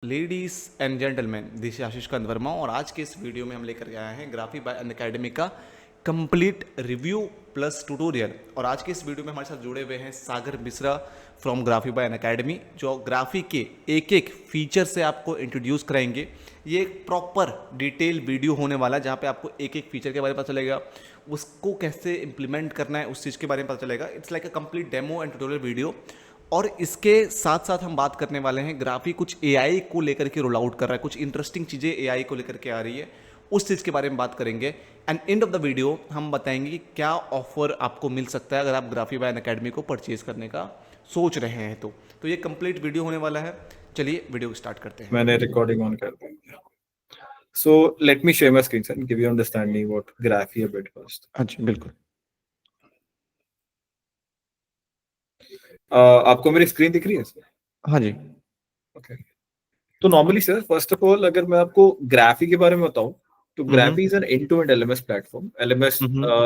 Ladies and gentleman, this is Ashish Kant Verma और आज के इस वीडियो में हम लेकर के आए हैं ग्राफी बाय अनअकैडमी का कंप्लीट रिव्यू प्लस ट्यूटोरियल। और आज के इस वीडियो में हमारे साथ जुड़े हुए हैं Sagar Mishra from Graphy by Unacademy, जो ग्राफी के एक एक फीचर से आपको इंट्रोड्यूस कराएंगे। ये एक प्रॉपर डिटेल वीडियो होने वाला है जहाँ पे आपको एक एक फीचर के बारे में पता चलेगा, उसको कैसे इंप्लीमेंट करना है उस चीज़ के बारे में पता चलेगा। It's like a complete demo and tutorial video. और इसके साथ साथ हम बात करने वाले हैं ग्राफी कुछ एआई को लेकर के रोल आउट कर रहा है, कुछ इंटरेस्टिंग चीज़ें एआई को लेकर के आ रही है, उस चीज़ के बारे में बात करेंगे। And end of the video हम बताएंगे कि क्या ऑफर आपको मिल सकता है अगर आप ग्राफी बाय अनअकैडमी को परचेज करने का सोच रहे हैं। तो ये कंप्लीट वीडियो होने वाला है। चलिए वीडियो स्टार्ट करते हैं। मैंने रिकॉर्डिंग ऑन कर दी। So let me share my screen and give you understanding what Graphy a bit first. हाँ जी बिल्कुल। आपको मेरी स्क्रीन दिख रही है सर? हाँ जी। ओके। तो normally sir first of all अगर मैं आपको ग्राफी के बारे में बताऊं तो Graphy is an end to end LMS platform. LMS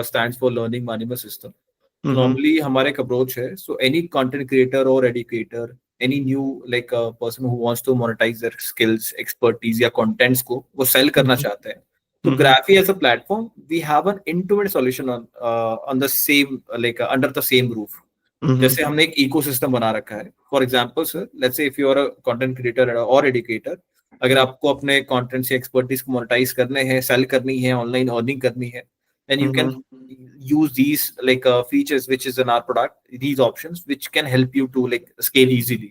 stands for learning management system. तो नॉर्मली हमारा एक अप्रोच है, सो एनी कंटेंट क्रिएटर और educator, any new like person who wants to monetize their skills, expertise या contents को वो sell करना चाहते हैं, तो Graphy as a platform we have an end to end solution on the same like under the same roof. जैसे हमने एक इकोसिस्टम बना रखा है। For example sir, let's say if you are a content creator और educator, अगर आपको अपने कंटेंट से एक्सपर्टीज को मोनेटाइज करने हैं, सेल करनी है, ऑनलाइन अर्निंग करनी है, then you can use these like features which is in our product, these options which can help you to like scale easily.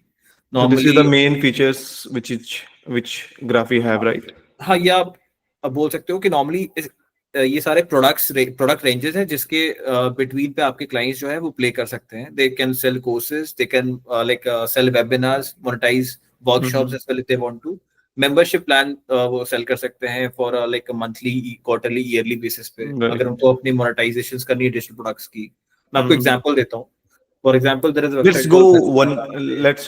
So this is Normally the main features which Graphy have, right? हाँ, या आप बोल सकते हो कि normally ये सारे product ranges हैं जिसके बिटवीन पे आपके क्लाइंट्स जो है वो प्ले कर सकते हैं। They can sell courses, they can like sell webinars, monetize workshops as well if they want to. Membership plan वो सेल कर सकते हैं for like monthly, quarterly, yearly basis पे, अगर उनको अपनी मोनेटाइजेशंस करनी है डिजिटल प्रोडक्ट्स की। मैं आपको एग्जांपल देता हूँ। For example there is a let's website go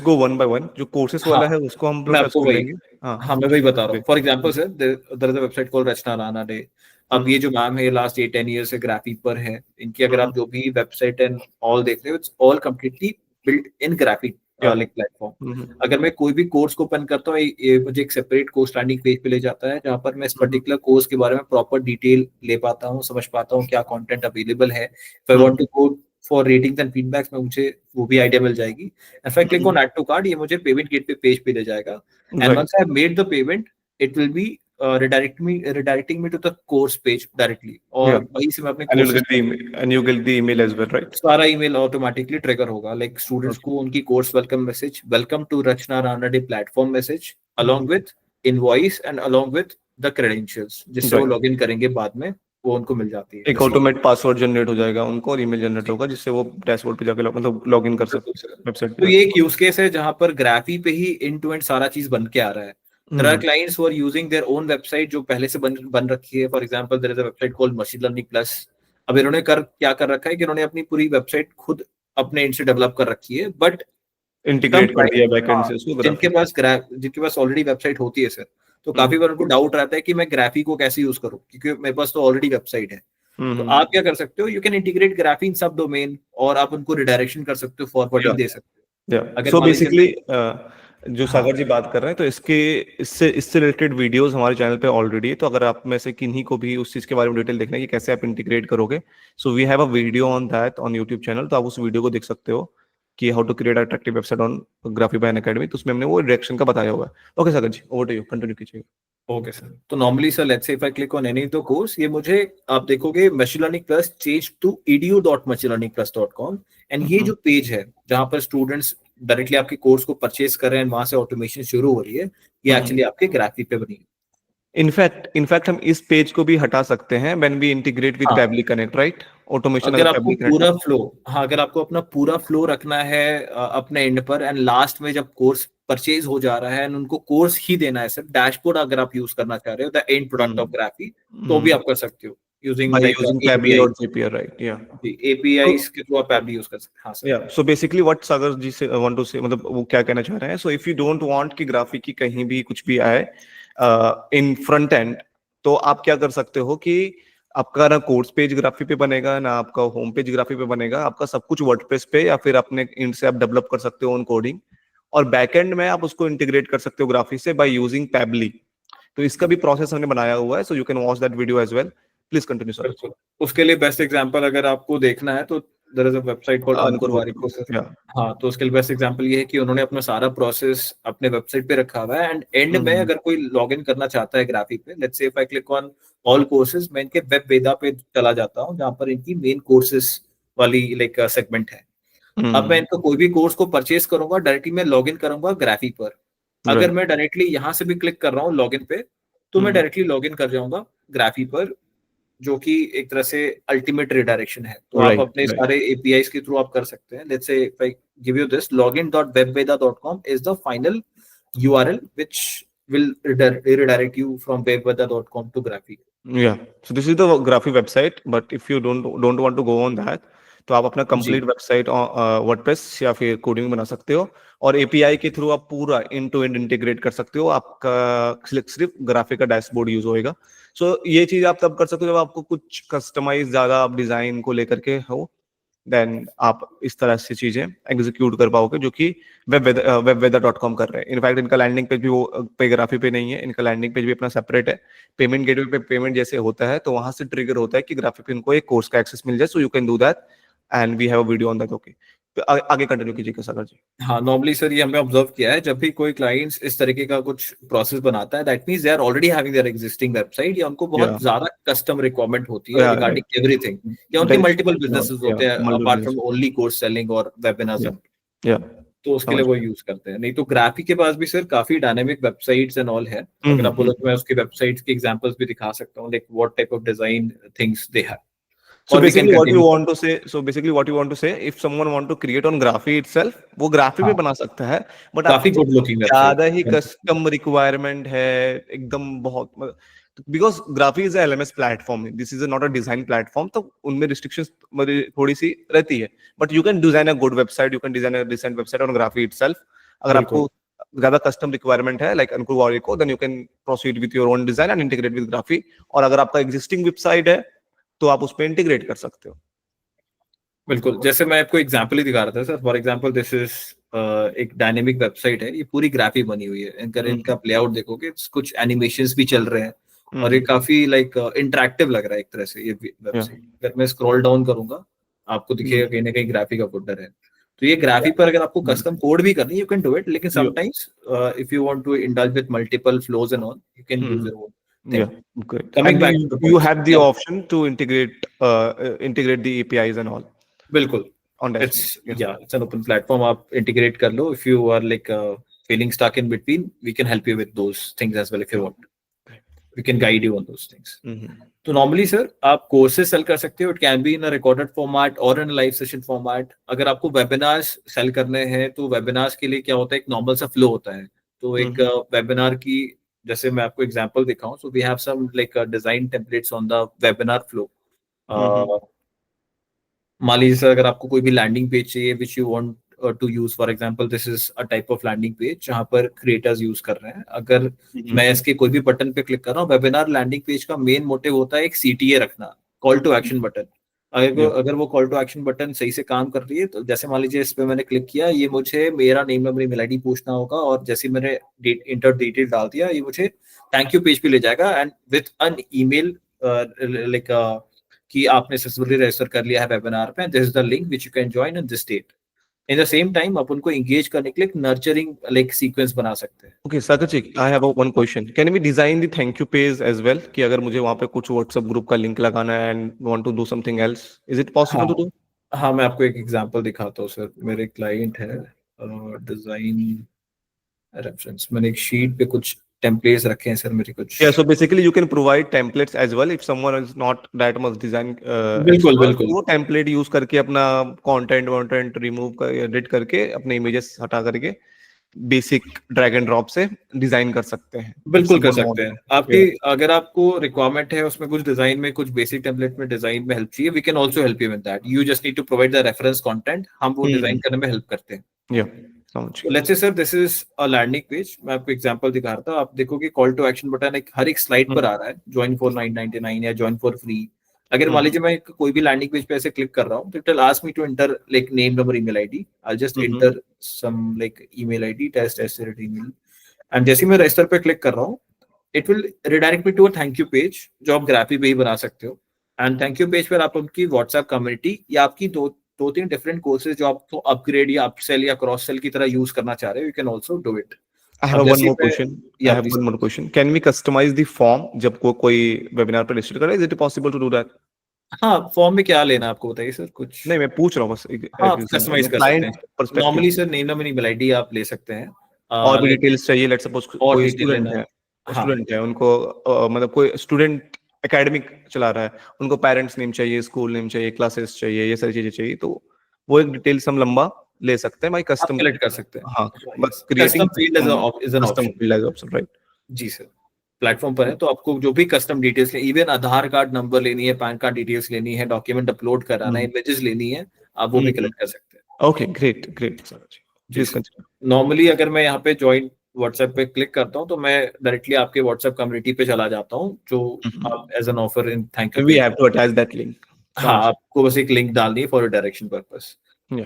called one by one. जो कोर्सेस हाँ, वाला है उसको हम लोग मैं टच आपको कर वही लेंगे। हाँ मैं वही बता रहा हूँ। great। For example sir, there is a website called Rachna Rana day. अब ये जो मैम है, लास्ट 8-10 ईयर से ग्राफी पर है। इनकी अगर आप जो भी वेबसाइट एंड ऑल देख रहे हो, it's all completely built in graphy या लाइक प्लेटफॉर्म। अगर मैं कोई भी कोर्स को ओपन करता हूँ, ये मुझे एक सेपरेट कोर्स लैंडिंग पेज पे ले जाता है, जहाँ पर मैं इस पर्टिकुलर कोर्स के बारे में प्रॉपर डिटेल ले पाता हूँ, समझ पाता हूँ क्या कंटेंट अवेलेबल है। If I want to go for ratings and feedbacks में मुझे वो भी आइडिया मिल जाएगी। If I click on add to cart, ये मुझे पेमेंट गेटवे पेज पे ले जाएगा। And right. Once I have made the payment, it will be redirecting me to the course page directly, या और वहीं से मैं अपने and you'll courses get the email, and you get the email as well, right? सारा email automatically trigger होगा। Like students Okay. को उनकी course welcome message, welcome to Rachna Rana day platform message, along with invoice and along with the credentials, जिससे वो right. Login करेंगे बाद में, वो उनको मिल जाती है। एक ऑटोमेट पासवर्ड जनरेट हो जाएगा उनको और ईमेल जनरेट होगा जिससे वो डैशबोर्ड पे जाके मतलब लॉग इन कर बिल्कुल सकते सर। हैं, वेबसाइट पे तो ये जाके। एक यूज केस है जहां पर ग्राफी पे ही एंड टू एंड सारा चीज बन के आ रहा है। There are clients who are using their own website जो पहले से बन रखी है। For example, there is a website called machine learning plus. अब इन्होंने क्या कर रखा है कि इन्होंने अपनी पूरी वेबसाइट खुद अपने एंड से डेवलप कर रखी है, बट सम इंटीग्रेट कर क्लाइंट, दिया बैकएंड हाँ, से उसको ग्राफी। जिनके पास ऑलरेडी वेबसाइट होती है सर, तो काफी बार उनको डाउट रहता है कि मैं ग्राफी को कैसे यूज करूं, क्योंकि मेरे पास तो ऑलरेडी वेबसाइट है। तो आप क्या कर सकते हो, यू कैन इंटीग्रेट ग्राफी इन सब डोमेन, और आप उनको रिडायरेक्शन कर सकते हो, फॉरवर्डिंग दे सकते हो। या अगर सो मान लीजिए, बेसिकली जो हाँ, सागर जी बात कर रहे हैं तो इससे रिलेटेड वीडियोस हमारे चैनल पे ऑलरेडी है। तो अगर आप में से किन्हीं को भी उस चीज के बारे में डिटेल देखना है कि कैसे आप इंटीग्रेट करोगे, so we have a video on that on YouTube channel. तो आप उस वीडियो को देख सकते हो कि how to create attractive website on Graphy by Unacademy. तो उसमें हमने वो डायरेक्शन का बताया हुआ है। Okay Sagar ji, over to you, continue कीजिए। Okay sir. तो normally sir, let's say if I click on any of the course, ये मुझे, आप देखोगे machine learning plus change to edu.machinelearningplus.com, and ये जो पेज है जहां पर स्टूडेंट्स डायरेक्टली आपके कोर्स को परचेज कर रहे हैं, वहां से ऑटोमेशन शुरू हो रही है, ये एक्चुअली आपके ग्राफी पे बनी है। इनफैक्ट हम इस पेज को भी हटा सकते हैं व्हेन वी इंटीग्रेट विद हाँ, फैब्रिक कनेक्ट, राइट? ऑटोमेशन अगर अगर आपको फैब्रिक कनेक्ट पूरा में। फ्लो, हाँ, अगर आपको अपना पूरा फ्लो रखना है अपने एंड पर, एंड लास्ट में जब कोर्स परचेज हो जा रहा है एंड उनको कोर्स ही देना है, सिर्फ डैशबोर्ड अगर आप यूज करना चाह रहे हो, the end product of Graphy, तो भी आप कर सकते हो using by like using Pabbly API. और जेपीआर, राइट? या तो एपीआई के थ्रू आप ऐप भी यूज कर सकते हैं। हाँ सर। या सो बेसिकली व्हाट सागर जी से वांट टू से, मतलब वो क्या कहना चाह रहे हैं, सो इफ यू डोंट वांट कि ग्राफिक की कहीं भी कुछ भी आए इन फ्रंट एंड, तो आप क्या कर सकते हो कि आपका ना कोर्स पेज ग्राफी पे बनेगा, ना आपका होम पेज ग्राफी पे बनेगा। आपका सब कुछ वर्डप्रेस पे या फिर अपने इंड से आप डेवलप कर सकते हो ऑन कोडिंग, और बैकएंड में आप उसको इंटीग्रेट कर सकते हो ग्राफी से बाय यूजिंग पैबली। तो इसका भी प्रोसेस हमने बनाया हुआ है, so you can watch that video as well. Please continue sir. बिल्कुल। उसके लिए बेस्ट एग्जांपल अगर आपको देखना है तो there is a website called Ankur Ankur Warikoo. Warikoo sir. या हाँ, तो उसके लिए बेस्ट एग्जांपल ये है कि उन्होंने अपना सारा प्रोसेस अपने वेबसाइट पे रखा हुआ है, एंड एंड में अगर कोई लॉग इन करना चाहता है ग्राफिक पे, let's say if I click on all courses, मैं इनके वेब वेदा पे चला जाता हूँ जहाँ पर इनकी मेन कोर्सेज वाली लाइक सेगमेंट है। अब मैं इनका कोई भी कोर्स को परचेज करूंगा, डायरेक्टली मैं लॉग इन करूंगा ग्राफी पर। अगर राइट। मैं डायरेक्टली यहाँ से भी क्लिक कर रहा हूँ लॉग इन पे, तो मैं डायरेक्टली लॉग इन कर जाऊंगा ग्राफी पर, जो कि एक तरह से अल्टीमेट रिडायरेक्शन है। तो आप राइट। अपने राइट। सारे एपीआईज के थ्रू आप कर सकते हैं। Let's say if I give you this login.webveda.com is the final URL which will redirect you from webveda.com to Graphy. Yeah. So this is the Graphy website, but if you don't want to go on that, तो आप अपना जी complete website WordPress या फिर coding बना सकते हो, और API के थ्रू आप पूरा एंड टू एंड इंटीग्रेट कर सकते हो। आपका सिर्फ ग्राफिक का डैशबोर्ड यूज होएगा। सो ये चीज आप तब कर सकते हो जब आपको कुछ कस्टमाइज ज्यादा आप डिजाइन को लेकर के हो, देन आप इस तरह से चीजें एग्जीक्यूट कर पाओगे, जो कि webweather.com कर रहे हैं। इनफैक्ट इनका लैंडिंग पेज भी वो पे ग्राफी पे नहीं है, इनका लैंडिंग पेज भी अपना सेपरेट है। पेमेंट गेटवे पे पेमेंट जैसे होता है तो वहां से ट्रिगर होता है कि ग्राफी पे इनको एक कोर्स का एक्सेस मिल जाए, so you can do that and we have a video on that. Okay, आगे कंटिन्यू कीजिए सागर जी। हाँ, नॉर्मली सर ये हमने ऑब्जर्व किया है, जब भी कोई क्लाइंट्स इस तरीके का कुछ प्रोसेस बनाता है, that means they are already having their existing website, या उनको या बहुत ज्यादा कस्टम रिक्वायरमेंट होती है या रिगार्डिंग एवरीथिंग, या उनके मल्टीपल बिजनेसेस या होते हैं multiple apart from business. Only course selling और वेबिनार्स, या या तो उसके लिए समझ वो यूज करते हैं। नहीं तो ग्राफी के पास भी सर काफी डायनेमिक वेबसाइट्स एंड ऑल है। अगर आप बोलो तो मैं उसकी वेबसाइट्स की एग्जांपल्स भी दिखा सकता हूँ, like what type of design things they have, So और we can basically what you continue. want to say, if someone want to create on Graphy itself, वो Graphy पे हाँ, बना सकता है, बट काफी आपको गुड लुकिंग ज्यादा ही वेबसाइट। कस्टम रिक्वायरमेंट है, एकदम बहुत, because Graphy is LMS platform, this is not a design platform, तो उनमें रिस्ट्रिक्शंस थोड़ी सी रहती है, but you can design a good website, you can design a decent website on Graphy itself। अगर बिल्कुल आपको ज्यादा कस्टम रिक्वायरमेंट है like Ankur Warikoo, then you can proceed with your own design and integrate with Graphy। और अगर आपका existing website है तो आप उस पर इंटीग्रेट कर सकते हो। बिल्कुल, जैसे मैं आपको एग्जांपल ही दिखा रहा था sir, for example this is एक डायनेमिक वेबसाइट है, ये पूरी ग्राफी बनी हुई है। अगर इनका प्लेआउट देखोगे, कुछ एनिमेशंस भी चल रहे हैं, और ये काफी लाइक इंटरेक्टिव लग रहा है एक तरह से ये वेबसाइट। अगर मैं स्क्रॉल डाउन करूंगा, आपको दिखेगा कहीं ना कहीं ग्राफी का फोल्डर है। तो ये ग्राफी पर अगर आपको कस्टम कोड भी करनी है, यू कैन डू इट, लेकिन sometimes if you want to indulge with multiple flows and all, you can use your own thing. Yeah, great. Coming And back to the you point, have the option to integrate the APIs and all बिल्कुल। on it's dashboard. Yeah. या it's an open platform, आप integrate कर लो। If you are like feeling stuck in between, we can help you with those things as well. If you want, Great. We can guide you on those things. Mm-hmm. तो normally sir आप courses sell कर सकते हो, it can be in a recorded format और in live session format. अगर आपको webinars cell करने हैं, तो वेबिनार्स के लिए क्या होता है, एक नॉर्मल सा फ्लो होता है। तो एक Mm-hmm. वेबिनार की, जैसे मैं आपको एग्जांपल दिखाऊं, so we have some like design templates on the webinar flow. Mm-hmm. मान लीजिए सर, अगर आपको कोई भी लैंडिंग पेज चाहिए which you want to use, for example this is a type of landing page जहां पर क्रिएटर्स यूज कर रहे हैं। अगर Mm-hmm. मैं इसके कोई भी बटन पे क्लिक कर रहा हूँ, वेबिनार लैंडिंग पेज का मेन मोटिव होता है एक सीटीए रखना, call to action button. Yeah. अगर वो कॉल टू एक्शन बटन सही से काम कर रही है, तो जैसे मान लीजिए इस पे मैंने क्लिक किया, ये मुझे मेरा नेम नंबर ईमेल आईडी पूछना होगा, और जैसे मैंने इंटर डिटेल डाल दिया, ये मुझे थैंक यू पेज पे ले जाएगा, and with an email like कि आपने सक्सेसफुली रजिस्टर कर लिया है वेबिनार पे, this is the link which you can join in this date. In the same time आप उनको एंगेज करने के लिए एक नर्चरिंग लाइक सीक्वेंस बना सकते हैं। Okay, Sagar ji, I have one question. Can we design the thank you page as well? कि अगर मुझे वहाँ पे कुछ WhatsApp ग्रुप का लिंक लगाना है and want to do something else, is it हाँ, possible to do? हाँ, मैं आपको एक एग्जांपल दिखाता हूँ सर। मेरे क्लाइंट है डिजाइन रेफरेंस, मैंने एक शीट पे कुछ टेम्पलेट्स रखे हैं सर मेरे कुछ। Yeah, so basically you can provide templates as well if someone is not that much design बिल्कुल expert, तो बिल्कुल वो template यूज करके अपना कंटेंट रिमूव कर एडिट करके अपने इमेजेस हटा करके बेसिक ड्रैग एंड ड्रॉप से डिजाइन कर सकते हैं if बिल्कुल कर someone सकते want हैं। to. आपकी Yeah. अगर आपको रिक्वायरमेंट है उसमें कुछ डिजाइन में, कुछ बेसिक टेम्पलेट में डिजाइन में हेल्प चाहिए, we can also help you with that. You just need to provide the reference content, हम वो डिजाइन करने में हेल्प करते हैं। Yeah, समझ तो गया। Let's say sir this is a landing page, मैं आपको एग्जांपल दिखा रहा था। आप देखोगे कॉल टू एक्शन बटन एक हर एक स्लाइड पर आ रहा है, ज्वाइन फॉर 999 या ज्वाइन फॉर फ्री। अगर मान लीजिए मैं कोई भी लैंडिंग पेज पे ऐसे क्लिक कर रहा हूँ तो it will ask me to enter like name, number, email ID. I just enter some like email ID test@email, and जैसे ही मैं रजिस्टर पे क्लिक कर रहा हूँ it will redirect me to a thank you page जो आप graphy पे ही बना सकते हो। एंड थैंक यू पेज पर आप उनकी व्हाट्सएप कम्युनिटी या आपकी दो तीन डिफरेंट कोर्सेज जो आपको अपग्रेड या अपसेल या क्रॉस सेल की तरह यूज करना चाह रहे हो, you can also do it. I अब have one जैसे more मैं, question. I या have please. one more question. Can we customize the form जब कोई वेबिनार पर रजिस्टर करे? Is it possible to do that? हाँ, फॉर्म में क्या लेना है आपको बताइए सर कुछ। नहीं, मैं पूछ रहा हूँ बस एक हाँ, एग्जांपल कस्टमाइज में, कर सकते क्लाइंट हैं। पर्सपेक्टिव नॉर्मली से। Sir name, number, email ID आप ले सकते हैं। और भी लाइक डिटेल्स चाहिए, लेट्स सपोज और कोई डिटेल लेना है। हाँ, स्टूडेंट है उनको मतलब कोई स्टूडेंट एकेडमिक चला रहा है, उनको पेरेंट्स नेम चाहिए, स्कूल नेम चाहिए, क्लासेस चाहिए, ये सारी चीजें चाहिए, तो वो एक डिटेल्स हम लंबा ले सकते हैं भाई आप कस्टम। कलेक्ट कर सकते हैं। हाँ, बस creating custom field custom is an custom option. Field as option, right? जी सर, प्लेटफॉर्म पर है तो आपको जो भी custom details, even Aadhaar card number लेनी है, पैन कार्ड डिटेल्स लेनी है, डॉक्यूमेंट अपलोड कराना है, इमेजेस लेनी है, आप वो भी कलेक्ट कर सकते हैं। ओके, ग्रेट ग्रेट सर, जी प्लीज सर। कंटिन्यू। नॉर्मली अगर मैं यहाँ पे ज्वाइन व्हाट्सएप पे क्लिक करता हूँ तो मैं डायरेक्टली आपके व्हाट्सएप कम्युनिटी पे चला जाता हूँ जो आप as an offer in thank you we page. Have to attach that link. हाँ, समझ। आपको बस एक लिंक डालनी है फॉर डायरेक्शन पर्पस। या।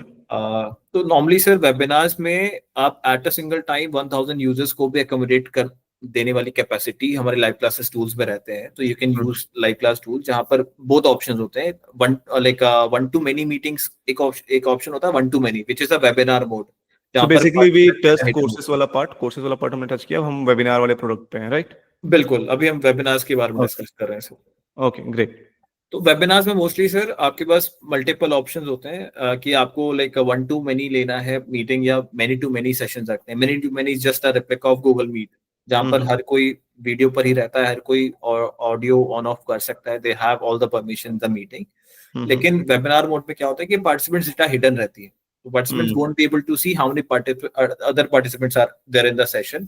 तो नॉर्मली सर वेबिनार्स में आप eight a single time 1000 users को भी अकोमोडेट कर देने वाली कैपेसिटी हमारे लाइव क्लासेस टूल्स में रहते हैं। तो you can use live class tool जहां पर बोथ ऑप्शंस होते हैं। One like one two many meetings, एक ऑप्शन होता है one two many which is a webinar mode so जहां पर बेसिकली वी participants टच का hidden mode। कोर्सेज वाला पार्ट हमने टच किया, अब हम वेबिनार वाले प्रोडक्ट पे हैं, राइट? बिल्कुल, अभी हम वेबिनार्स के बारे में ओके। डिस्कस कर रहे हैं सर। Okay, great. तो वेबिनार्स में मोस्टली सर आपके पास मल्टीपल ऑप्शंस होते हैं कि आपको लाइक वन टू मेनी लेना है मीटिंग या मेनी टू मेनी सेशंस रखते हैं। Many to many just a replica of Google Meet जहां पर हर कोई वीडियो पर ही रहता है, हर कोई ऑडियो ऑन ऑफ कर सकता है, they have all the permission the meeting. लेकिन वेबिनार मोड में क्या होता है कि पार्टिसिपेंट्स डेटा हिडन रहती है, तो participants won't be able to see how many other participants are there in the session.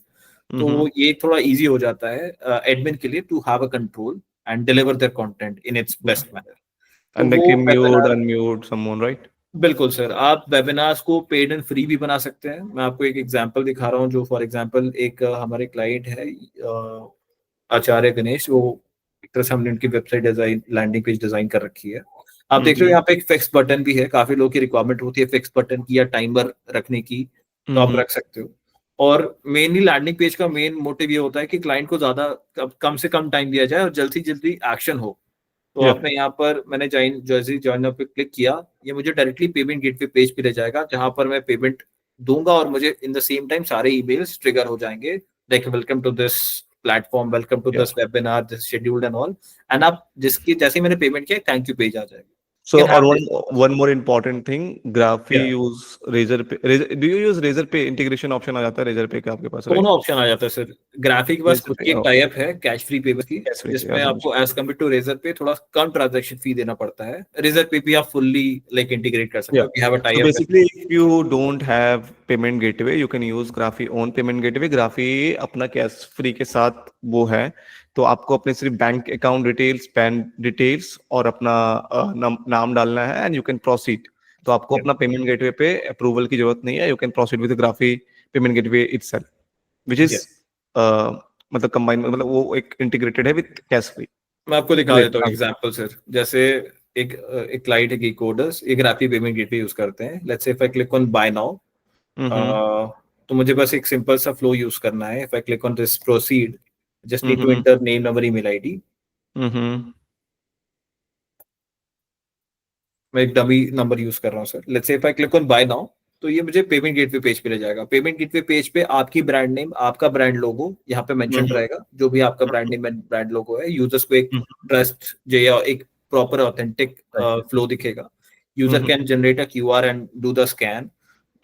तो ये थोड़ा इजी हो जाता है एडमिन के लिए to have a control and deliver their content in its best manner. तो एंड they वो can mute वेबिनार, unmute someone, right? बिल्कुल सर, आप वेबिनार्स को पेड एंड फ्री भी बना सकते हैं। मैं आपको एक एग्जांपल दिखा रहा हूँ जो फॉर एग्जांपल एक हमारे क्लाइंट है आचार्य गणेश, वो एक तरह से हमने उनकी website design, landing page design कर रखी है। आप देख रहे हो यहाँ पे एक फिक्स बटन भी है, काफी लोगों की रिक्वायरमेंट होती है फिक्स बटन की या टाइमर रखने की, तो आप रख सकते हो। और मेनली लैंडिंग पेज का मेन मोटिव ये होता है कि क्लाइंट को ज्यादा कम से कम टाइम दिया जाए और जल्दी जल्दी एक्शन हो। तो Yeah. आपने यहाँ पर मैंने ज्वाइन पे क्लिक किया, ये मुझे डायरेक्टली पेमेंट गेटवे पेज पे ले जाएगा जहां पर मैं पेमेंट दूंगा और मुझे इन द सेम टाइम सारे ईमेल्स ट्रिगर हो जाएंगे like welcome to this platform, welcome to Yeah. This webinar, this scheduled and all. And आप जिसकी जैसे ही मैंने पेमेंट किया थैंक यू पेज आ जाएगा। So, You can or have this one more important thing, Graphy yeah, use Razorpay. Do you use Razorpay integration option आ जाता है Razorpay का आपके पास, right? दोनों ऑप्शन आ जाता है सर। ग्राफिक बस खुद Razorpay, की एक okay. टाइप है कैश फ्री पेपर की Yes, free, जिसमें yeah, आपको एज कम्पेयर टू रेजर पे थोड़ा कम ट्रांजैक्शन फी देना पड़ता है। रेजर पे भी आप फुल्ली लाइक इंटीग्रेट कर सकते yeah. हो, we have a So tie up. basically, if you don't have payment gateway, you can use Graphy own payment gateway. Graphy अपना कैश फ्री के साथ वो है, तो आपको अपने सिर्फ bank account details, pan details और अपना नाम डालना है एंड यू कैन प्रोसीड। तो आपको अपना पेमेंट गेटवे पे अप्रूवल की जरूरत नहीं है, you can proceed with graphy payment gateway itself, which is मतलब कंबाइन, मतलब वो एक इंटीग्रेटेड है विद कैश फ्री। मैं आपको दिखा ग्रेट। देता हूँ एग्जांपल सर। जैसे एक क्लाइंट है कोडर्स, एक ग्राफी पेमेंट गेटवे यूज करते हैं। Let's say if I click on buy now, तो मुझे बस एक सिंपल सा फ्लो यूज करना है। If I click on this proceed, just need to enter name, number, email ID. मैं एक डमी नंबर यूज कर रहा हूँ sir. Let's say if I click on buy now, तो ये मुझे पेमेंट गेटवे पेज पे ले जाएगा। पेमेंट गेटवे पेज पे आपकी ब्रांड नेम, आपका ब्रांड लोगो यहाँ पे मेंशन रहेगा, जो भी आपका brand name and brand logo है। यूजर्स को एक ट्रस्ट या एक प्रॉपर ऑथेंटिक फ्लो दिखेगा। User can generate a QR and do the scan.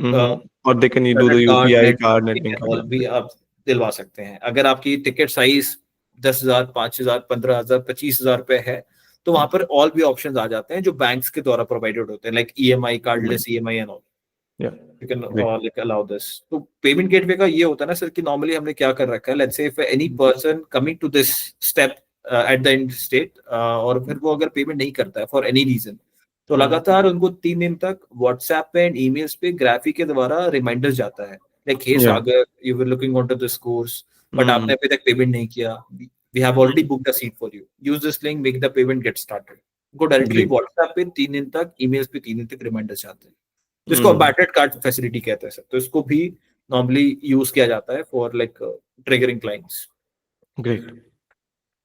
और they can do the credit card, UPI net card, net banking banking. और भी आप दिलवा सकते हैं। अगर आपकी टिकट साइज 10,000, 5,000, 15,000, 25,000 रुपए है तो वहां पर ऑल भी ऑप्शंस आ जाते हैं जो बैंक्स के द्वारा प्रोवाइडेड होते हैं, like EMI, cardless EMI and all. You can like allow this. तो पेमेंट गेटवे का ये होता है ना सर कि नॉर्मली हमने क्या कर रखा है, let's say if any person coming to this step at the end state और फिर वो अगर पेमेंट नहीं करता है फॉर एनी रीजन, तो लगातार उनको 3 दिन तक व्हाट्सएप पे एंड ईमेल्स पे ग्राफी के द्वारा रिमाइंडर जाता है like hey Sagar, you were looking on to this course but आपने अभी तक पेमेंट नहीं किया, we have already booked a seat for you, use this link, make the payment, get started. उनको डायरेक्टली ग्रेट। व्हाट्सएप पे 3 दिन तक, ईमेल्स पे 3 दिन तक रिमाइंडर्स जाते हैं, जिसको अबैटेड कार्ड फैसिलिटी कहते हैं सर। तो इसको भी नॉर्मली यूज किया जाता है for like triggering clients. Great.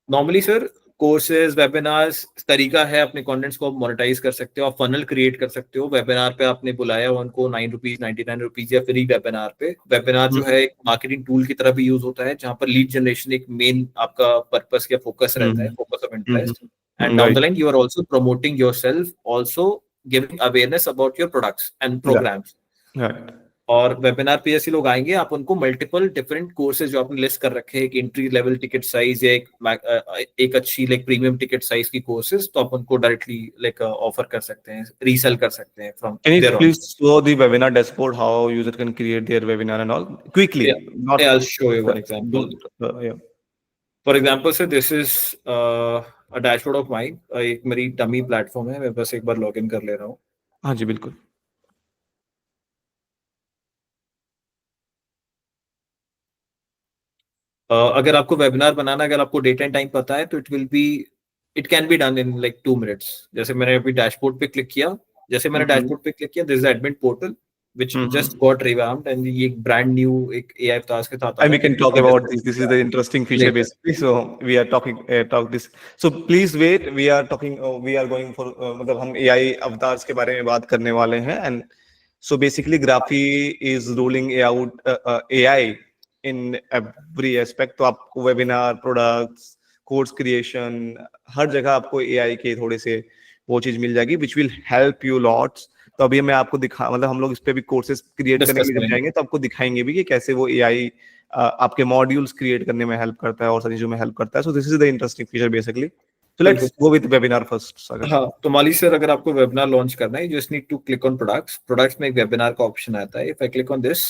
Normally sir courses, webinars तरीका है अपने कंटेंट्स को मोनेटाइज कर सकते हो, आप फनल क्रिएट कर सकते हो। वेबिनार पे आपने बुलाया उनको 9 रुपीज, 99 रुपीज या फ्री वेबिनार पे। वेबिनार जो है एक मार्केटिंग टूल की तरह भी यूज होता है, जहां पर लीड जनरेशन एक मेन आपका पर्पस या फोकस रहता है, focus of interest. And down the right. Line you are also promoting your self, also giving awareness about your products and programs. Right. और वेबिनार पे जैसे लोग आएंगे, आप उनको मल्टीपल डिफरेंट कोर्सेज जो आपने लिस्ट कर रखे हैं, एक एंट्री लेवल टिकट साइज या एक अच्छी लाइक प्रीमियम टिकट साइज की कोर्सेज, तो आप उनको डायरेक्टली लाइक ऑफर कर सकते हैं, रीसेल कर सकते हैं from Can you there on. please show the webinar dashboard how user can create their webinar and all quickly? Not I'll show you one example. don't yeah. For example sir this is a dashboard of mine, एक मेरी dummy platform है, मैं बस एक बार log in कर ले रहा हूँ। हाँ जी, बिल्कुल। अगर आपको वेबिनार बनाना, अगर आपको डेट एंड टाइम पता है, तो it can be done in like 2 minutes. जैसे मैंने अभी डैशबोर्ड पे क्लिक किया, जैसे मैंने डैशबोर्ड पे क्लिक किया, this is admin portal which just got revamped, and ये एक ब्रांड न्यू एक एआई अवतार के साथ आ And रहा we है, can जिसको talk हम about discuss this. This is the interesting feature later. basically. So we are talk this. So please wait. We are talking. We are going for मतलब हम AI avatars के बारे में बात करने वाले हैं. And so basically, Graphy is rolling out AI in every aspect. तो आपको webinar, products, course creation, हर जगह आपको AI के थोड़े से वो चीज मिल जाएगी, which will help you lots. तो अभी मैं आपको दिखा मतलब हम लोग इस पे भी कोर्सेज क्रिएट करने के डिस्कस लिए जब करेंगे। जाएंगे तो आपको दिखाएंगे भी कि कैसे वो एआई आपके मॉड्यूल्स क्रिएट करने में हेल्प करता है और सारी चीजों में हेल्प करता है। So this is the interesting feature basically. So बिल्कुल। Let's go with webinar first Sagar. हाँ, तो माली सर, अगर आपको वेबिनार लॉन्च करना है, just need to click on products. Products में एक वेबिनार का ऑप्शन आता है। If I click on this,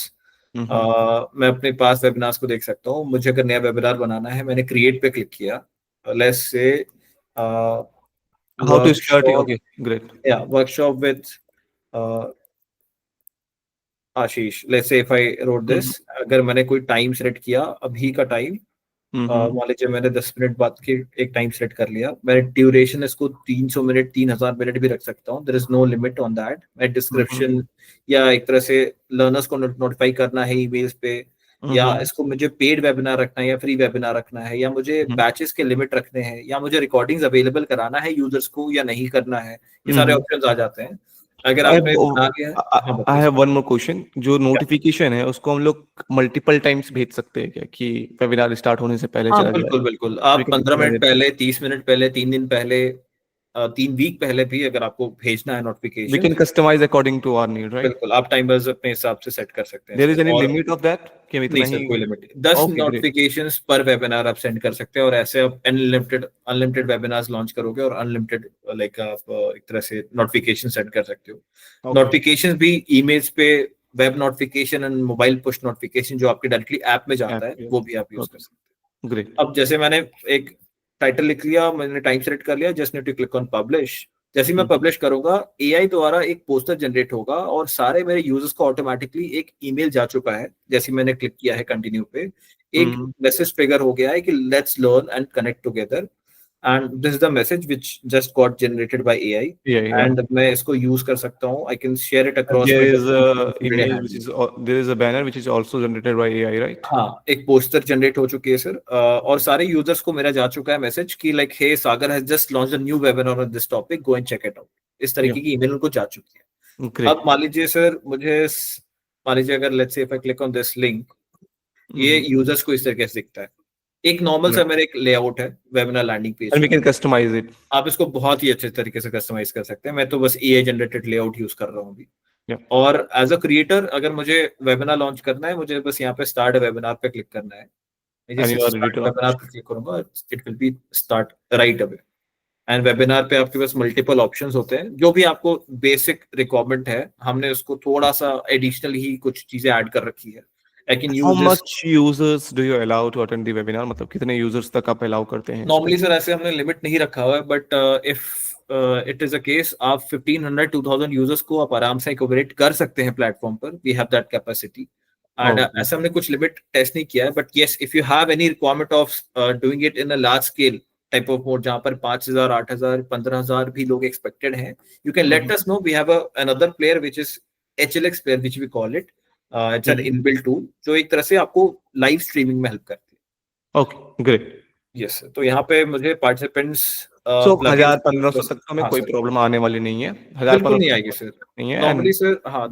मैं अपने पास वेबिनार्स को देख सकता हूँ। मुझे अगर नया वेबिनार बनाना है, मैंने क्रिएट पे क्लिक किया। Let's say how to start? Workshop, okay, great. या workshop with Ashish. Let's say if I wrote this, अगर मैंने कोई टाइम सेलेक्ट किया, अभी का टाइम, मान लीजिए मैंने 10 मिनट बाद के एक टाइम सेट कर लिया। मैंने ड्यूरेशन इसको 300 मिनट, 3000 मिनट भी रख सकता हूँ। There is no limit on that. मैं डिस्क्रिप्शन या एक तरह से लर्नर्स को नोटिफाई करना है ईमेल्स पे, या इसको मुझे पेड वेबिनार रखना है या फ्री वेबिनार रखना है, या मुझे बैचेस के लिमिट रखने हैं, या मुझे रिकॉर्डिंग्स अवेलेबल कराना है यूजर्स को या नहीं करना है, ये सारे ऑप्शंस आ जाते हैं। अगर आपने बना लिया है, हाँ आई बताइए। Have one more question. जो नोटिफिकेशन है उसको हम लोग मल्टीपल टाइम्स भेज सकते हैं क्या कि वेबिनार स्टार्ट होने से पहले हाँ चला जाए? बिल्कुल बिल्कुल, We आप can 15 customize मिनट it. पहले, 30 मिनट पहले, 3 दिन पहले, 3 वीक पहले भी अगर आपको भेजना है We notification, can customize according to our need, right? बिल्कुल आप टाइमर्स अपने हिसाब से सेट कर सकते हैं There is इसको। any और limit of that कि हम नहीं इतना सर, ही? कोई लिमिट नहीं। 10 Okay, great. नोटिफिकेशंस पर वेबिनार आप सेंड कर सकते हैं, और ऐसे आप अनलिमिटेड अनलिमिटेड वेबिनार्स लॉन्च करोगे, और अनलिमिटेड लाइक आप एक तरह से नोटिफिकेशन सेंड कर सकते हो। Okay. नोटिफिकेशंस भी ईमेल्स पे, web notification and mobile push notification जो आपके डायरेक्टली ऐप में जाता है, Yes. वो भी आप यूज कर Okay. सकते हैं। Great. अब जैसे मैंने एक टाइटल लिख लिया, मैंने टाइम सेलेक्ट कर लिया, just need to click on publish. जैसे ही मैं पब्लिश करूंगा, एआई द्वारा एक पोस्टर जनरेट होगा, और सारे मेरे यूजर्स को ऑटोमेटिकली एक ईमेल जा चुका है। जैसे मैंने क्लिक किया है कंटिन्यू पे, एक मैसेज ट्रिगर हो गया है कि let's learn and connect together, and this is the message which just got generated by AI. Yeah, yeah. And मैं इसको यूज कर सकता हूँ। I can share it And across there my is a different image which is there is a banner which is also generated by AI, right? हाँ, एक poster generate हो चुकी है सर, और सारे यूजर्स को मेरा जा चुका है मैसेज कि like hey Sagar has just launched a new webinar on this topic, go and check it out. इस Yeah. तरीके की ईमेल उनको जा चुकी है। Great. अब मान लीजिए सर, मान लीजिए अगर let's say if I click on this link, ये यूजर्स को इस तरीके से दिखता है। एक नॉर्मल सा Right. मेरा एक लेआउट है webinar landing page And we का। can customize it. आप इसको बहुत ही अच्छे तरीके से कस्टमाइज कर सकते हैं। मैं तो बस एआई जनरेटेड लेआउट यूज कर रहा हूँ अभी। Yeah. और एज अ क्रिएटर, अगर मुझे वेबिनार लॉन्च करना है, मुझे बस यहाँ पे स्टार्ट वेबिनार पे क्लिक करना है। And जैसे you are ready start to webinar launch. पे क्लिक करूंगा, it will B start right away. And webinar पे आपके पास मल्टीपल ऑप्शंस होते हैं। जो भी आपको बेसिक रिक्वायरमेंट है, हमने उसको थोड़ा सा एडिशनल ही कुछ चीजें ऐड कर रखी है। I can How use this. much users do you allow to attend the webinar? मतलब कितने users तक आप allow करते हैं इस पे? नॉर्मली सर ऐसे हमने लिमिट नहीं रखा हुआ है, but if it is a case, आप 1500 2000 यूजर्स को आप आराम से इकोमोडेट कर सकते हैं प्लेटफॉर्म पर। We have that capacity. And Okay. ऐसा हमने कुछ लिमिट टेस्ट नहीं किया है, but yes, if you have any requirement of doing it in a large scale, type of mode जहाँ पर 5,000, 8,000, 15,000 भी लोग एक्सपेक्टेड हैं, you can let us know. We have another player which is HLX player which we call it. It's an inbuilt tool जो एक तरह से आपको लाइव स्ट्रीमिंग में हेल्प करती है. Okay great. यस, तो यहाँ पे मुझे पार्टिसिपेंट्स सो प्लगइन्स 1,000-1,500 तक तो हमें हाँ कोई सर, प्रॉब्लम आने वाली नहीं है. बिल्कुल नहीं 1,000-1,500 आएगी सर. नहीं है. नॉर्मली एंड सर हाँ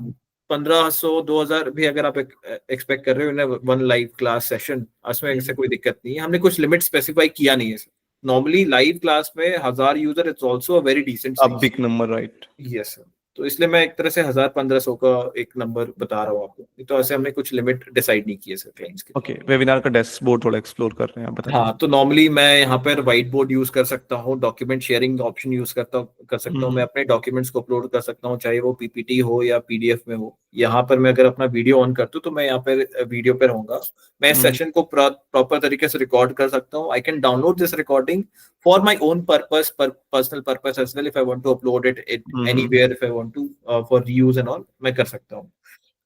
1,500 2,000 भी अगर आप एक्सपेक्ट कर रहे हो वन लाइव क्लास सेशन, उसमें ऐसे कोई दिक्कत नहीं है. हमने कुछ लिमिट स्पेसिफाई किया नहीं है सर. नॉर्मली लाइव क्लास में 1,000 user it's also a very decent a size. Big number, right? Yes sir. तो इसलिए मैं एक तरह से 1,000 1,500 का एक नंबर बता रहा हूँ आपको. तो ऐसे हमने कुछ लिमिट डिसाइड नहीं किए सर क्लाइंट्स के. ओके, वेबिनार का डैशबोर्ड थोड़ा एक्सप्लोर कर रहे हैं, आप बताइए. हाँ, तो नॉर्मली मैं यहाँ पर व्हाइट बोर्ड यूज कर सकता हूँ, डॉक्यूमेंट शेयरिंग ऑप्शन यूज कर सकता हूँ. मैं अपने डॉक्यूमेंट्स को अपलोड कर सकता हूँ, चाहे वो पीपीटी हो या PDF में हो. यहाँ पर मैं अगर अपना वीडियो ऑन करता हूँ तो मैं यहाँ पर वीडियो पे रहूंगा. मैं इस सेशन को प्रॉपर तरीके से रिकॉर्ड कर सकता हूँ. I can download this recording for my own purpose, personal purpose as well. If I want to upload it anywhere, if I want to for reuse and all, मैं कर सकता हूँ.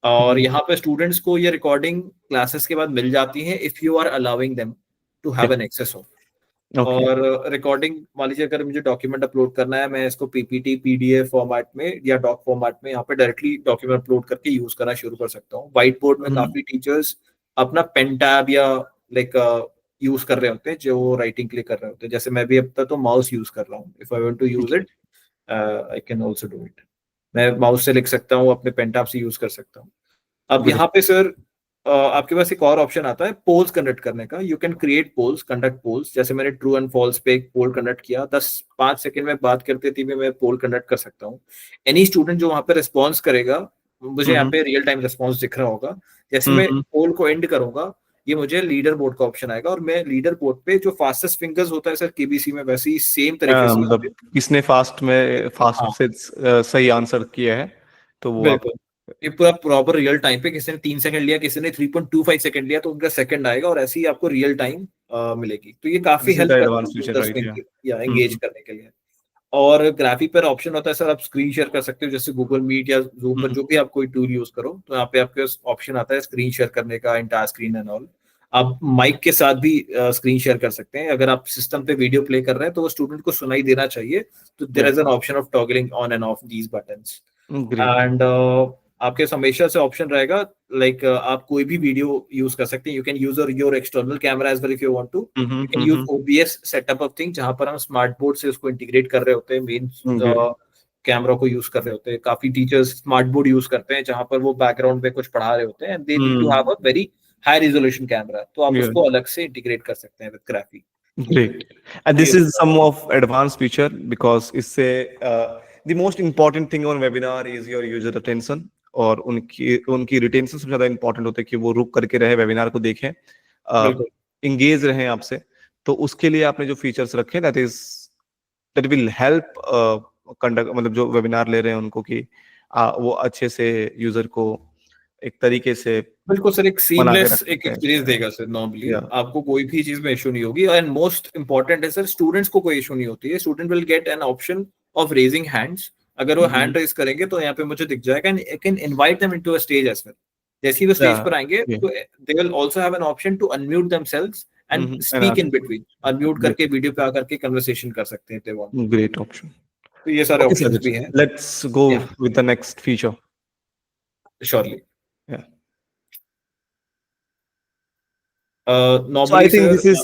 और यहाँ पे स्टूडेंट्स को ये रिकॉर्डिंग क्लासेस के बाद मिल जाती है if you are allowing them to have an access of. Okay. और रिकॉर्डिंग मान लीजिए अगर मुझे डॉक्यूमेंट अपलोड करना है, मैं इसको PPT PDF फॉर्मेट में या डॉक फॉर्मेट में यहाँ पे डायरेक्टली डॉक्यूमेंट अपलोड करके यूज करना शुरू कर सकता हूँ. व्हाइट बोर्ड में काफी टीचर्स अपना पेन टैब या लाइक यूज कर रहे होते हैं जो राइटिंग के लिए कर रहे होते हैं. जैसे मैं भी अब तक तो माउस यूज कर रहा हूँ. If I want to use it I can also do it. मैं माउस से लिख सकता हूँ, अपने पेन टैब से यूज कर सकता हूँ. अब ग्रेट. यहाँ पे सर आपके पास एक और ऑप्शन आता है पोल्स कंडक्ट करने का. You can create polls, conduct polls. जैसे मैंने ट्रू एंड फॉल्स पे एक पोल कंडक्ट किया, 10-5 सेकंड में बात करते थे मैं पोल कंडक्ट कर सकता हूँ. एनी स्टूडेंट जो वहां पे रिस्पॉन्स करेगा, मुझे यहाँ पे रियल टाइम रिस्पॉन्स दिख रहा होगा. जैसे मैं पोल को एंड करूंगा, ये मुझे लीडर बोर्ड का ऑप्शन आएगा और मैं लीडर बोर्ड पे जो फास्टेस्ट फिंगर्स होता है सर KBC में, वैसे ही सेम तरीके से मतलब किसने फास्ट हाँ से सही आंसर किया है, तो वो आप. बिल्कुल. ये पूरा प्रॉपर रियल टाइम पे, किसी ने 3 सेकंड लिया, किसी ने 3.25 सेकंड लिया, तो उनका सेकंड आएगा और ऐसे ही आपको रियल टाइम मिलेगी. तो ये काफी दिस इज द हेल्प करता एडवांस है फीचर, यूजर्स राइट? या एंगेज करने के लिए. और ग्राफी पर ऑप्शन होता है सर, आप स्क्रीन शेयर कर सकते हो. जैसे गूगल मीट या जूम पर जो भी आप कोई टूल यूज करो, तो यहाँ पे आपके ऑप्शन आता है स्क्रीन शेयर करने का, एंटायर स्क्रीन एंड ऑल. आप माइक के साथ भी स्क्रीन शेयर कर सकते हैं. अगर आप सिस्टम पे वीडियो प्ले कर रहे हैं तो वो स्टूडेंट को सुनाई देना चाहिए. तो there is an option of toggling on and off these buttons. Great. And आपके हमेशा से ऑप्शन रहेगा लाइक आप कोई भी वीडियो यूज कर सकते हैं. You can use your external camera as well if you want to. You can use OBS setup of thing, जहां पर हम स्मार्ट बोर्ड से उसको इंटीग्रेट कर रहे होते हैं, मेन कैमरा को यूज कर रहे होते हैं. काफी टीचर्स स्मार्ट बोर्ड यूज करते हैं जहां पर वो बैकग्राउंड पे कुछ पढ़ा रहे होते हैं and they need to have a very high resolution camera, तो आप उसको अलग से इंटीग्रेट कर सकते हैं with Graphy. Great. And this is some of advanced feature because इससे the most important thing on webinar is your user attention. और उनकी रिटेंशन सबसे ज्यादा इंपॉर्टेंट होता है कि वो रुक करके रहे, वेबिनार को देखें, इंगेज रहें आपसे. तो उसके लिए आपने जो फीचर्स रखे, दैट विल हेल्प कंडक्ट, मतलब जो वेबिनार ले रहे हैं उनको कि वो अच्छे से यूजर को एक तरीके से बिल्कुल सर, एक बना के सीमलेस रख एक सकते हैं. एक्सपीरियंस देगा सर. Normally Yeah. आपको कोई भी चीज में इशू नहीं होगी. एंड मोस्ट इंपॉर्टेंट है सर, स्टूडेंट्स को कोई इशू नहीं होती है. Student will get an option of raising hands. अगर वो हैंड रेज करेंगे तो यहाँ पे मुझे दिख जाएगा and I can invite them into a stage as well. जैसे ही वो स्टेज पर आएंगे तो they will also have an option to unmute themselves and speak in between. Unmute करके वीडियो पे आकर के कन्वर्सेशन कर सकते हैं if they want. Great option. तो ये सारे Okay, ऑप्शंस sir. भी हैं. Let's go with the next feature. Surely. Yeah. So I normally think sir this is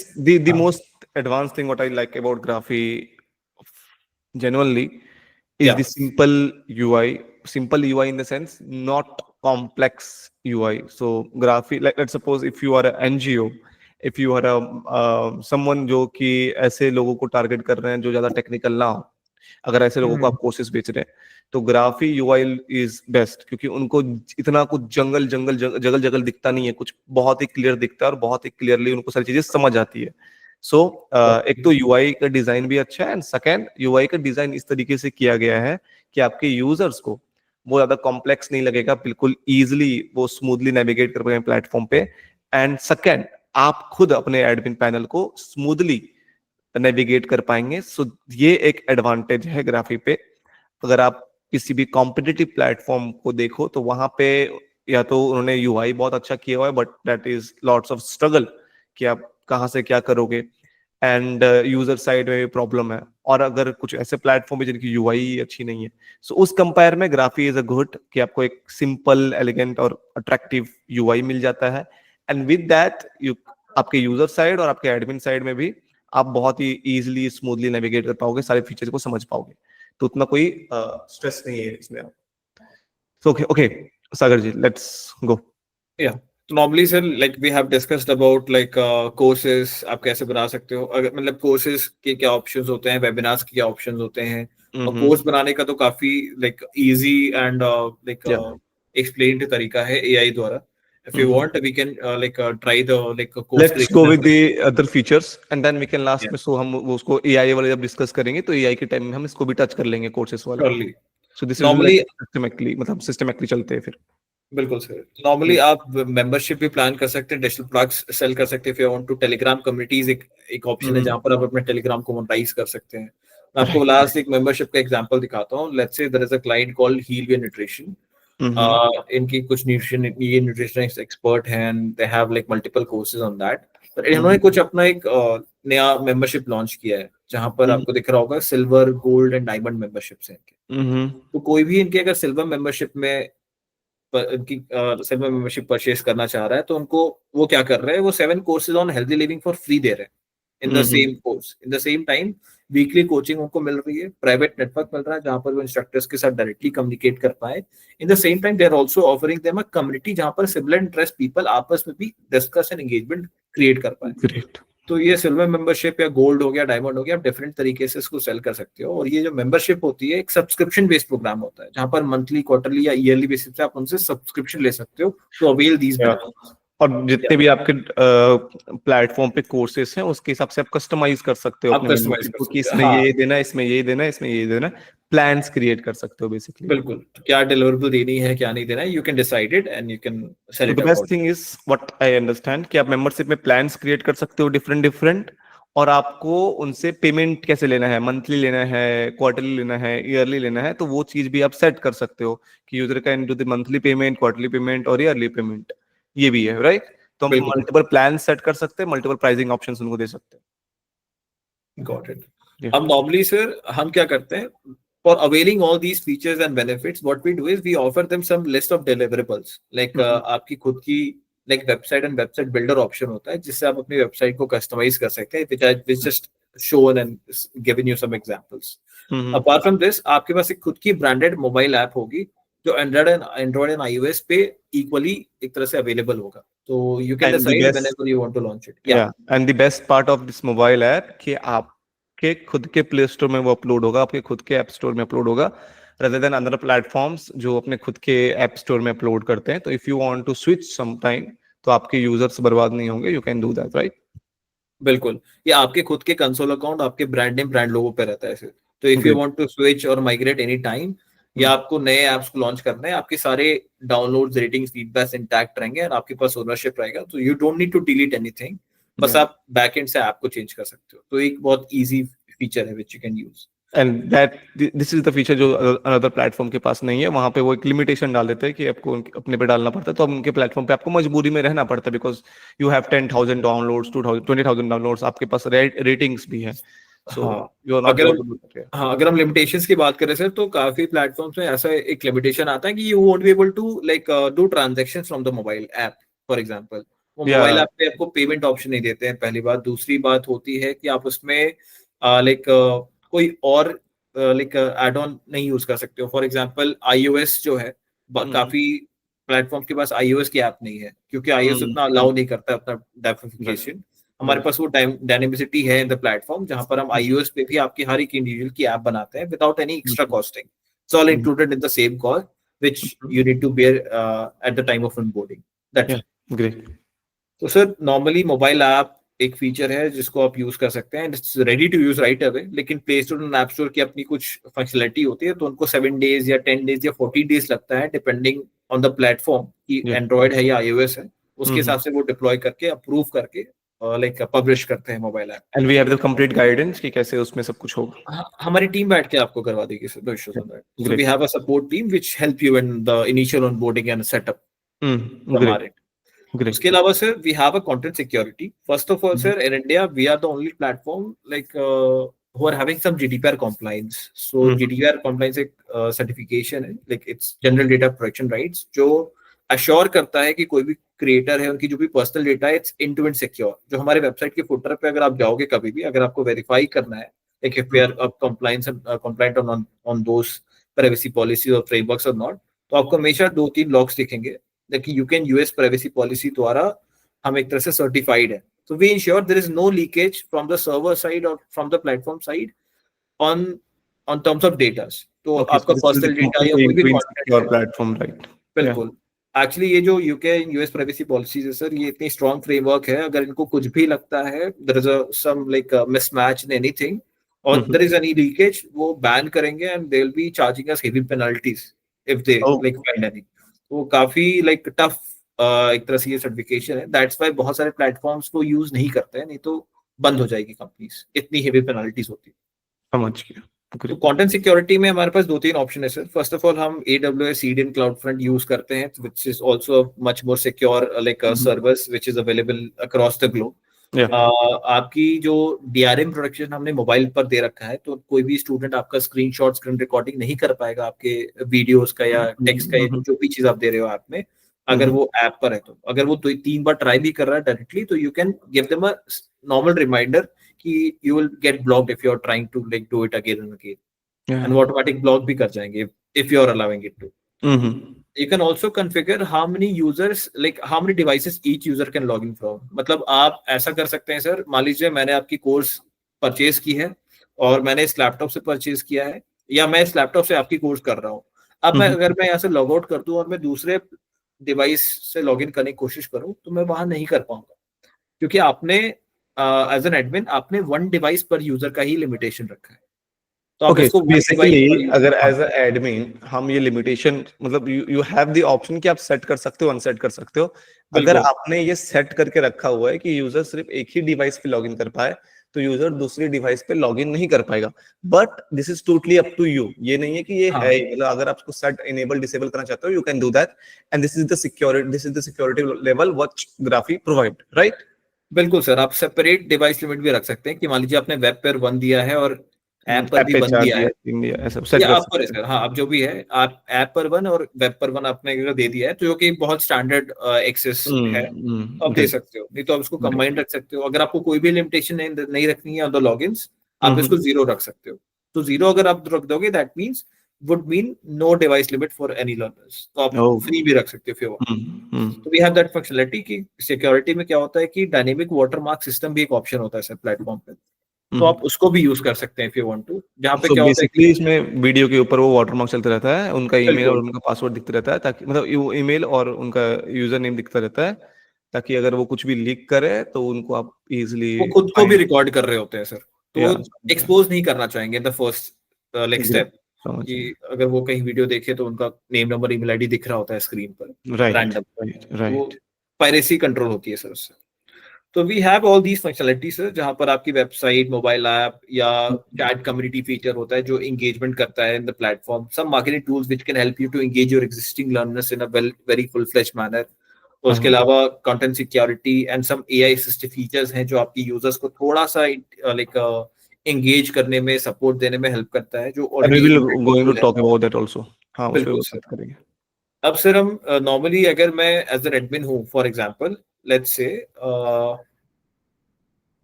the most advanced thing what I like about Graphy genuinely is the simple UI. Simple UI in the sense, not complex UI. So Graphy, like let's suppose if you are an NGO, if you are a someone जो कि ऐसे लोगों को target कर रहे हैं जो ज्यादा टेक्निकल ना हो, अगर ऐसे लोगों को आप कोर्सेज बेच रहे हैं, तो ग्राफी यूआई इज बेस्ट, क्योंकि उनको इतना कुछ जगल जगल दिखता नहीं है, कुछ बहुत ही क्लियर दिखता है और बहुत ही क्लियरली उनको सारी चीजें समझ आती है. सो एक तो यूआई का डिजाइन भी अच्छा है, एंड सेकंड यूआई का डिजाइन इस तरीके से किया गया है कि आपके यूजर्स को वो ज्यादा कॉम्प्लेक्स नहीं लगेगा, बिल्कुल इजिली वो स्मूथली नेविगेट कर पाएंगे प्लेटफॉर्म पे. एंड सेकंड, आप खुद अपने एडमिन पैनल को स्मूथली नेविगेट कर पाएंगे. सो ये एक एडवांटेज है ग्राफी पे. अगर आप किसी भी कॉम्पिटिटिव प्लेटफॉर्म को देखो तो वहां पे या तो उन्होंने यूआई बहुत अच्छा किया हुआ है, but that is lots of struggle कि आप कहां से क्या करोगे. एंड यूजर साइड में प्रॉब्लम है, और अगर कुछ ऐसे प्लेटफॉर्म है जिनकी यूआई अच्छी नहीं है, सो उस कंपेयर में ग्राफी इज अ गुड कि आपको एक सिंपल, एलिगेंट और अट्रैक्टिव यूआई मिल जाता है। एंड विद दैट यू, आपके यूजर साइड और आपके एडमिन साइड में भी आप बहुत ही इजीली स्मूथली नेविगेट कर पाओगे, सारे फीचर्स को समझ पाओगे, तो उतना कोई स्ट्रेस नहीं है इसमें। So, okay, okay, Sagar ji, let's go. Yeah. Normally sir, like we have discussed about like courses आप कैसे बना सकते हो, अगर मतलब कोर्सेज के क्या ऑप्शंस होते हैं, वेबिनार्स के क्या ऑप्शंस होते हैं, और Mm-hmm. कोर्स बनाने का तो काफी like easy and like Yeah. Explained तरीका है एआई द्वारा. If you Mm-hmm. want, we can like try the like course Let's go with creation. the other features and then we can last Yeah, में, so हम वो उसको AI वाले जब discuss करेंगे तो AI के टाइम में हम इसको भी टच कर लेंगे, कोर्सेज वाला. surely. So this is like Normally, systematically, मतलब systematically चलते हैं फिर. बिल्कुल सर. नॉर्मली आप मेंबरशिप भी प्लान कर सकते हैं, डिजिटल प्रोडक्ट्स सेल कर सकते हैं. If you want to, Telegram communities एक ऑप्शन है Mm-hmm. जहां पर आप अपने टेलीग्राम को मोनेटाइज कर सकते हैं. मैं आपको लास्ट एक मेंबरशिप का एग्जांपल दिखाता हूं. Let's say there is a client called heal your nutrition. Mm-hmm. इनकी कुछ न्यूट्रिशनिस्ट एक्सपर्ट हैं and they have like multiple courses on that. तो इन्होंने Mm-hmm. कुछ अपना एक नया मेंबरशिप लॉन्च किया है जहां पर आपको दिख रहा होगा silver, gold and diamond memberships हैं इनके. Mm-hmm. तो कोई भी इनके अगर सिल्वर मेंबरशिप में की सिल्वर मेंबरशिप परचेस करना चाह रहा है, तो उनको वो क्या कर रहे हैं, वो 7 courses on healthy living for free दे रहे हैं in the Mm-hmm. Same course. In the same time weekly coaching उनको मिल रही है, प्राइवेट नेटवर्क मिल रहा है जहां पर वो इंस्ट्रक्टर्स के साथ डायरेक्टली कम्युनिकेट कर पाए. In the same time they are also offering them a community जहां पर सिमिलर इंटरेस्ट पीपल आपस में भी डिस्कस एंड एंगेजमेंट क्रिएट कर पाए. Great. तो ये सिल्वर मेंबरशिप या गोल्ड हो गया, डायमंड हो गया, आप डिफरेंट तरीके से इसको सेल कर सकते हो. और ये जो मेंबरशिप होती है एक सब्सक्रिप्शन बेस्ड प्रोग्राम होता है जहां पर मंथली, क्वार्टरली या ईयरली बेसिस पे आप उनसे सब्सक्रिप्शन ले सकते हो to avail these Yeah. Benefits. और जितने भी आपके प्लेटफॉर्म पे कोर्सेस हैं उसके हिसाब से आप कस्टमाइज कर सकते हो आप अपने कस्टमाइज मेंबरशिप कर को, कि सकते हो. इसमें हाँ, ये देना है, इसमें ये देना है, इसमें ये देना है. प्लान्स क्रिएट कर सकते हो बेसिकली. बिल्कुल. तो क्या डिलीवरेबल देनी है, क्या नहीं देना है, you can decide it and you can sell to it the best according. Thing is what I understand कि आप मेंबरशिप में प्लान्स क्रिएट कर सकते हो डिफरेंट डिफरेंट, और आपको उनसे पेमेंट कैसे लेना है, मंथली लेना है, क्वार्टरली लेना है, ईयरली लेना है, तो वो चीज भी आप सेट कर सकते हो कि user can do the monthly payment, quarterly payment और ईयरली पेमेंट. ये भी है, राइट? तो हम बिल्कुल. मल्टीपल प्लान सेट कर सकते हैं, मल्टीपल प्राइसिंग ऑप्शंस उनको दे सकते गॉट इट. हैं. अब नॉर्मली सर हम क्या करते हैं, for availing all these features and benefits what we do is we offer them some list of deliverables. Like आपकी खुद की like website and website builder option होता है जिससे आप अपनी वेबसाइट को कस्टमाइज कर सकते हैं, which just shown and given you some examples. Apart from this आपके पास एक खुद की ब्रांडेड मोबाइल ऐप होगी जो एंड्रॉइड एंड iOS पे इक्वली एक तरह से अवेलेबल होगा. तो you can and the decide best, whenever you want to launch it. या and the best part of this mobile app कि आपके खुद के प्ले स्टोर में वो अपलोड होगा, आपके खुद के ऐप स्टोर में अपलोड होगा, rather than अदर प्लेटफॉर्म्स जो अपने खुद के ऐप स्टोर में अपलोड करते हैं. तो if you want to switch some time, तो आपके यूजर्स बर्बाद नहीं होंगे. You can do that, right? बिल्कुल. ये आपके खुद के कंसोल अकाउंट आपके ब्रांड नेम, ब्रांड लोगो पे रहता है सिर्फ. तो if you want to switch और माइग्रेट एनी टाइम, या आपको नए ऐप्स को लॉन्च करना है, आपके सारे डाउनलोड्स, रेटिंग्स, फीडबैक्स इंटैक्ट रहेंगे और आपके पास ओनरशिप रहेगा. तो you don't need to delete anything. बस आप बैकएंड से ऐप को चेंज कर सकते हो. तो एक बहुत इजी फीचर है which you can use. And that this is the feature जो अदर प्लेटफॉर्म के पास नहीं है. वहां पे वो एक लिमिटेशन डाल देते हैं कि आपको अपने पे डालना पड़ता है, तो अब उनके प्लेटफॉर्म पे आपको मजबूरी में रहना पड़ता है, because you have 10,000 downloads, 2,000, 20,000 downloads, आपके पास रेटिंग्स भी हैं. So you are not able to do that. हाँ, अगर हम लिमिटेशंस की बात करें सर, तो काफी प्लेटफॉर्म्स में ऐसा एक लिमिटेशन आता है कि you won't be able to like do transactions from the mobile app. For example, वो मोबाइल ऐप पे आपको पेमेंट ऑप्शन नहीं देते हैं, पहली बात. दूसरी बात होती है कि आप उसमें लाइक कोई और लाइक एड ऑन नहीं यूज कर सकते हो. फॉर एग्जांपल iOS जो है, काफी प्लेटफॉर्म के पास iOS की ऐप नहीं है क्योंकि iOS उतना अलाउ नहीं करता अपना डेफिनेशन. हमारे पास वो डायनेमिसिटी है इन द प्लेटफॉर्म जहां पर हम iOS पे भी आपकी हर एक इंडिविजुअल की ऐप बनाते हैं without any extra costing. It's all included in the same cost which you need to bear at the time of onboarding. That's great. तो सर नॉर्मली मोबाइल ऐप एक फीचर है जिसको आप यूज कर सकते हैं. It's ready to use right away. लेकिन Play Store and App Store की अपनी कुछ फंक्शनलिटी होती है, तो उनको 7 डेज या 10 डेज या 14 डेज लगता है डिपेंडिंग ऑन द प्लेटफॉर्म कि एंड्रॉइड है या iOS है. उसके हिसाब से वो डिप्लॉय करके, अप्रूव करके लाइक पब्लिश करते हैं mobile app. And we have the complete guidance कि कैसे उसमें सब कुछ होगा. हमारी टीम बैठ के आपको करवा देगी sir. No issues on that. So we have a support team which help you in the initial onboarding and setup. Great. Great. उसके अलावा sir we have a content security. First of all sir, in India we are the only platform like who are having some GDPR compliance. So GDPR compliance एक certification है, like it's General Data Protection Rights, जो assure करता है कि कोई भी creator है, उनकी जो भी पर्सनल डेटा है, it's end to end secure. जो हमारे वेबसाइट के फुटर पे अगर आप जाओगे कभी भी, अगर आपको वेरीफाई करना है like if we are compliant on those privacy policies or frameworks or not, तो आपको हमेशा 2-3 लॉक्स दिखेंगे कि you can US privacy policy द्वारा हम एक तरह से सर्टिफाइड है. So we ensure there is no leakage from the server side or from the platform side on terms of data. तो आपका पर्सनल डेटा या कोई भी कंटेंट योर प्लेटफॉर्म, राइट? बिल्कुल. एक्चुअली ये जो यूके यूएस प्राइवेसी पॉलिसीज है sir, ये इतनी स्ट्रॉन्ग फ्रेमवर्क है, अगर इनको कुछ भी लगता है there is some like mismatch in anything और देयर इज एनी लीकेज, वो बैन करेंगे and they will be charging us heavy penalties if they like find any. वो काफी लाइक टफ एक तरह से ये सर्टिफिकेशन है. दैट्स व्हाई बहुत सारे प्लेटफॉर्म्स को यूज नहीं करते हैं, नहीं तो बंद हो जाएगी कंपनीज, इतनी हेवी पेनल्टीज होती है. समझ गया. तो कंटेंट सिक्योरिटी में हमारे पास 2-3 ऑप्शन है सर. फर्स्ट ऑफ ऑल हम AWS CDN CloudFront यूज करते हैं, which is also much more secure like a service which is available across the globe. आपकी जो DRM प्रोटेक्शन हमने मोबाइल पर दे रखा है, तो कोई भी स्टूडेंट आपका स्क्रीनशॉट स्क्रीन रिकॉर्डिंग नहीं कर पाएगा आपके वीडियोस का या टेक्स्ट का, जो भी चीज आप दे रहे हो ऐप में, अगर वो ऐप पर है. तो अगर वो 3 बार ट्राई भी कर रहा है डायरेक्टली, तो you can give them a normal reminder कि you will get blocked if you are trying to like do it again and again. And वो automatic block भी कर जाएंगे if you are allowing it to. You can also configure how many users, like how many devices each user can log in from. मतलब आप ऐसा कर सकते हैं सर, मान लीजिए मैंने आपकी कोर्स परचेज की है और मैंने इस लैपटॉप से परचेज किया है, या मैं इस लैपटॉप से आपकी कोर्स कर रहा हूँ. अब मैं अगर मैं यहाँ से लॉग आउट कर दूं और मैं दूसरे डिवाइस से लॉग इन करने की कोशिश करूं, तो मैं वहां नहीं कर पाऊंगा, क्योंकि आपने एज एन एडमिन आपने 1 डिवाइस पर यूजर का ही लिमिटेशन रखा है. तो आप इसको बेसिकली अगर एज अ एडमिन हम ये लिमिटेशन, मतलब यू हैव द ऑप्शन कि आप सेट कर सकते हो, अनसेट कर सकते हो. अगर आपने ये सेट करके रखा हुआ है कि यूजर सिर्फ एक ही डिवाइस पे लॉगिन कर पाए, तो यूजर दूसरी डिवाइस पे लॉगिन नहीं कर पाएगा. But this is totally up to you. ये नहीं है कि ये है, मतलब अगर आप उसको सेट इनेबल डिसेबल करना चाहते हो, you can do that. And this is the security level which graphy provide, right? बिल्कुल सर. आप सेपरेट डिवाइस लिमिट भी रख सकते हैं कि मान लीजिए आपने वेब पर 1 दिया है और ऐप पर भी 1 दिया है, या आप पर सर, हाँ, आप जो भी है, आप ऐप पर 1 और वेब पर 1 आपने अगर दे दिया है, तो जो कि बहुत स्टैंडर्ड एक्सेस है, आप दे सकते हो. नहीं तो आप इसको कंबाइन रख सकते हो. अगर आपको कोई भी लिमिटेशन नहीं रखनी है ऑन द लॉगिन्स, आप इसको 0 रख सकते हो. तो 0 अगर आप रख दोगे, that means would mean no device limit for any learners. तो आप फ्री भी रख सकते हो if you want. तो we have that functionality कि सिक्योरिटी में क्या होता है कि डायनेमिक वाटरमार्क सिस्टम भी एक ऑप्शन होता है सर प्लेटफॉर्म पे, तो आप उसको भी यूज कर सकते हैं if you want to. जहाँ पे क्या होता है कि इसमें वीडियो के ऊपर वो वाटरमार्क चलता रहता है, उनका ईमेल और उनका पासवर्ड दिखता रहता है, ताकि मतलब ईमेल और उनका यूजर नेम दिखता रहता है, ताकि अगर वो कुछ भी लीक करे तो उनको आप इजीली, वो खुद को भी रिकॉर्ड कर रहे होते हैं सर, तो एक्सपोज नहीं करना चाहेंगे द फर्स्ट लाइक स्टेप, कि अगर वो कहीं वीडियो देखे तो उनका नेम नंबर ईमेल आईडी दिख रहा होता है स्क्रीन पर, रैंडम. वो पायरेसी कंट्रोल होती है सर उससे. तो we have all these functionalities sir, जहां पर आपकी वेबसाइट, मोबाइल ऐप या चैट कम्युनिटी फीचर होता है जो एंगेजमेंट करता है in the platform. Some marketing tools which can help you to engage your existing learners in a very full fledged manner. उसके अलावा content security and some AI assisted features हैं जो आपकी यूजर्स को थोड़ा सा लाइक एंगेज करने में, सपोर्ट देने में हेल्प करता है, जो already going to talk about that also. हां, उस पे बात करेंगे. अब सर हम नॉर्मली अगर मैं एज एन एडमिन हूं, फॉर एग्जांपल लेट्स से,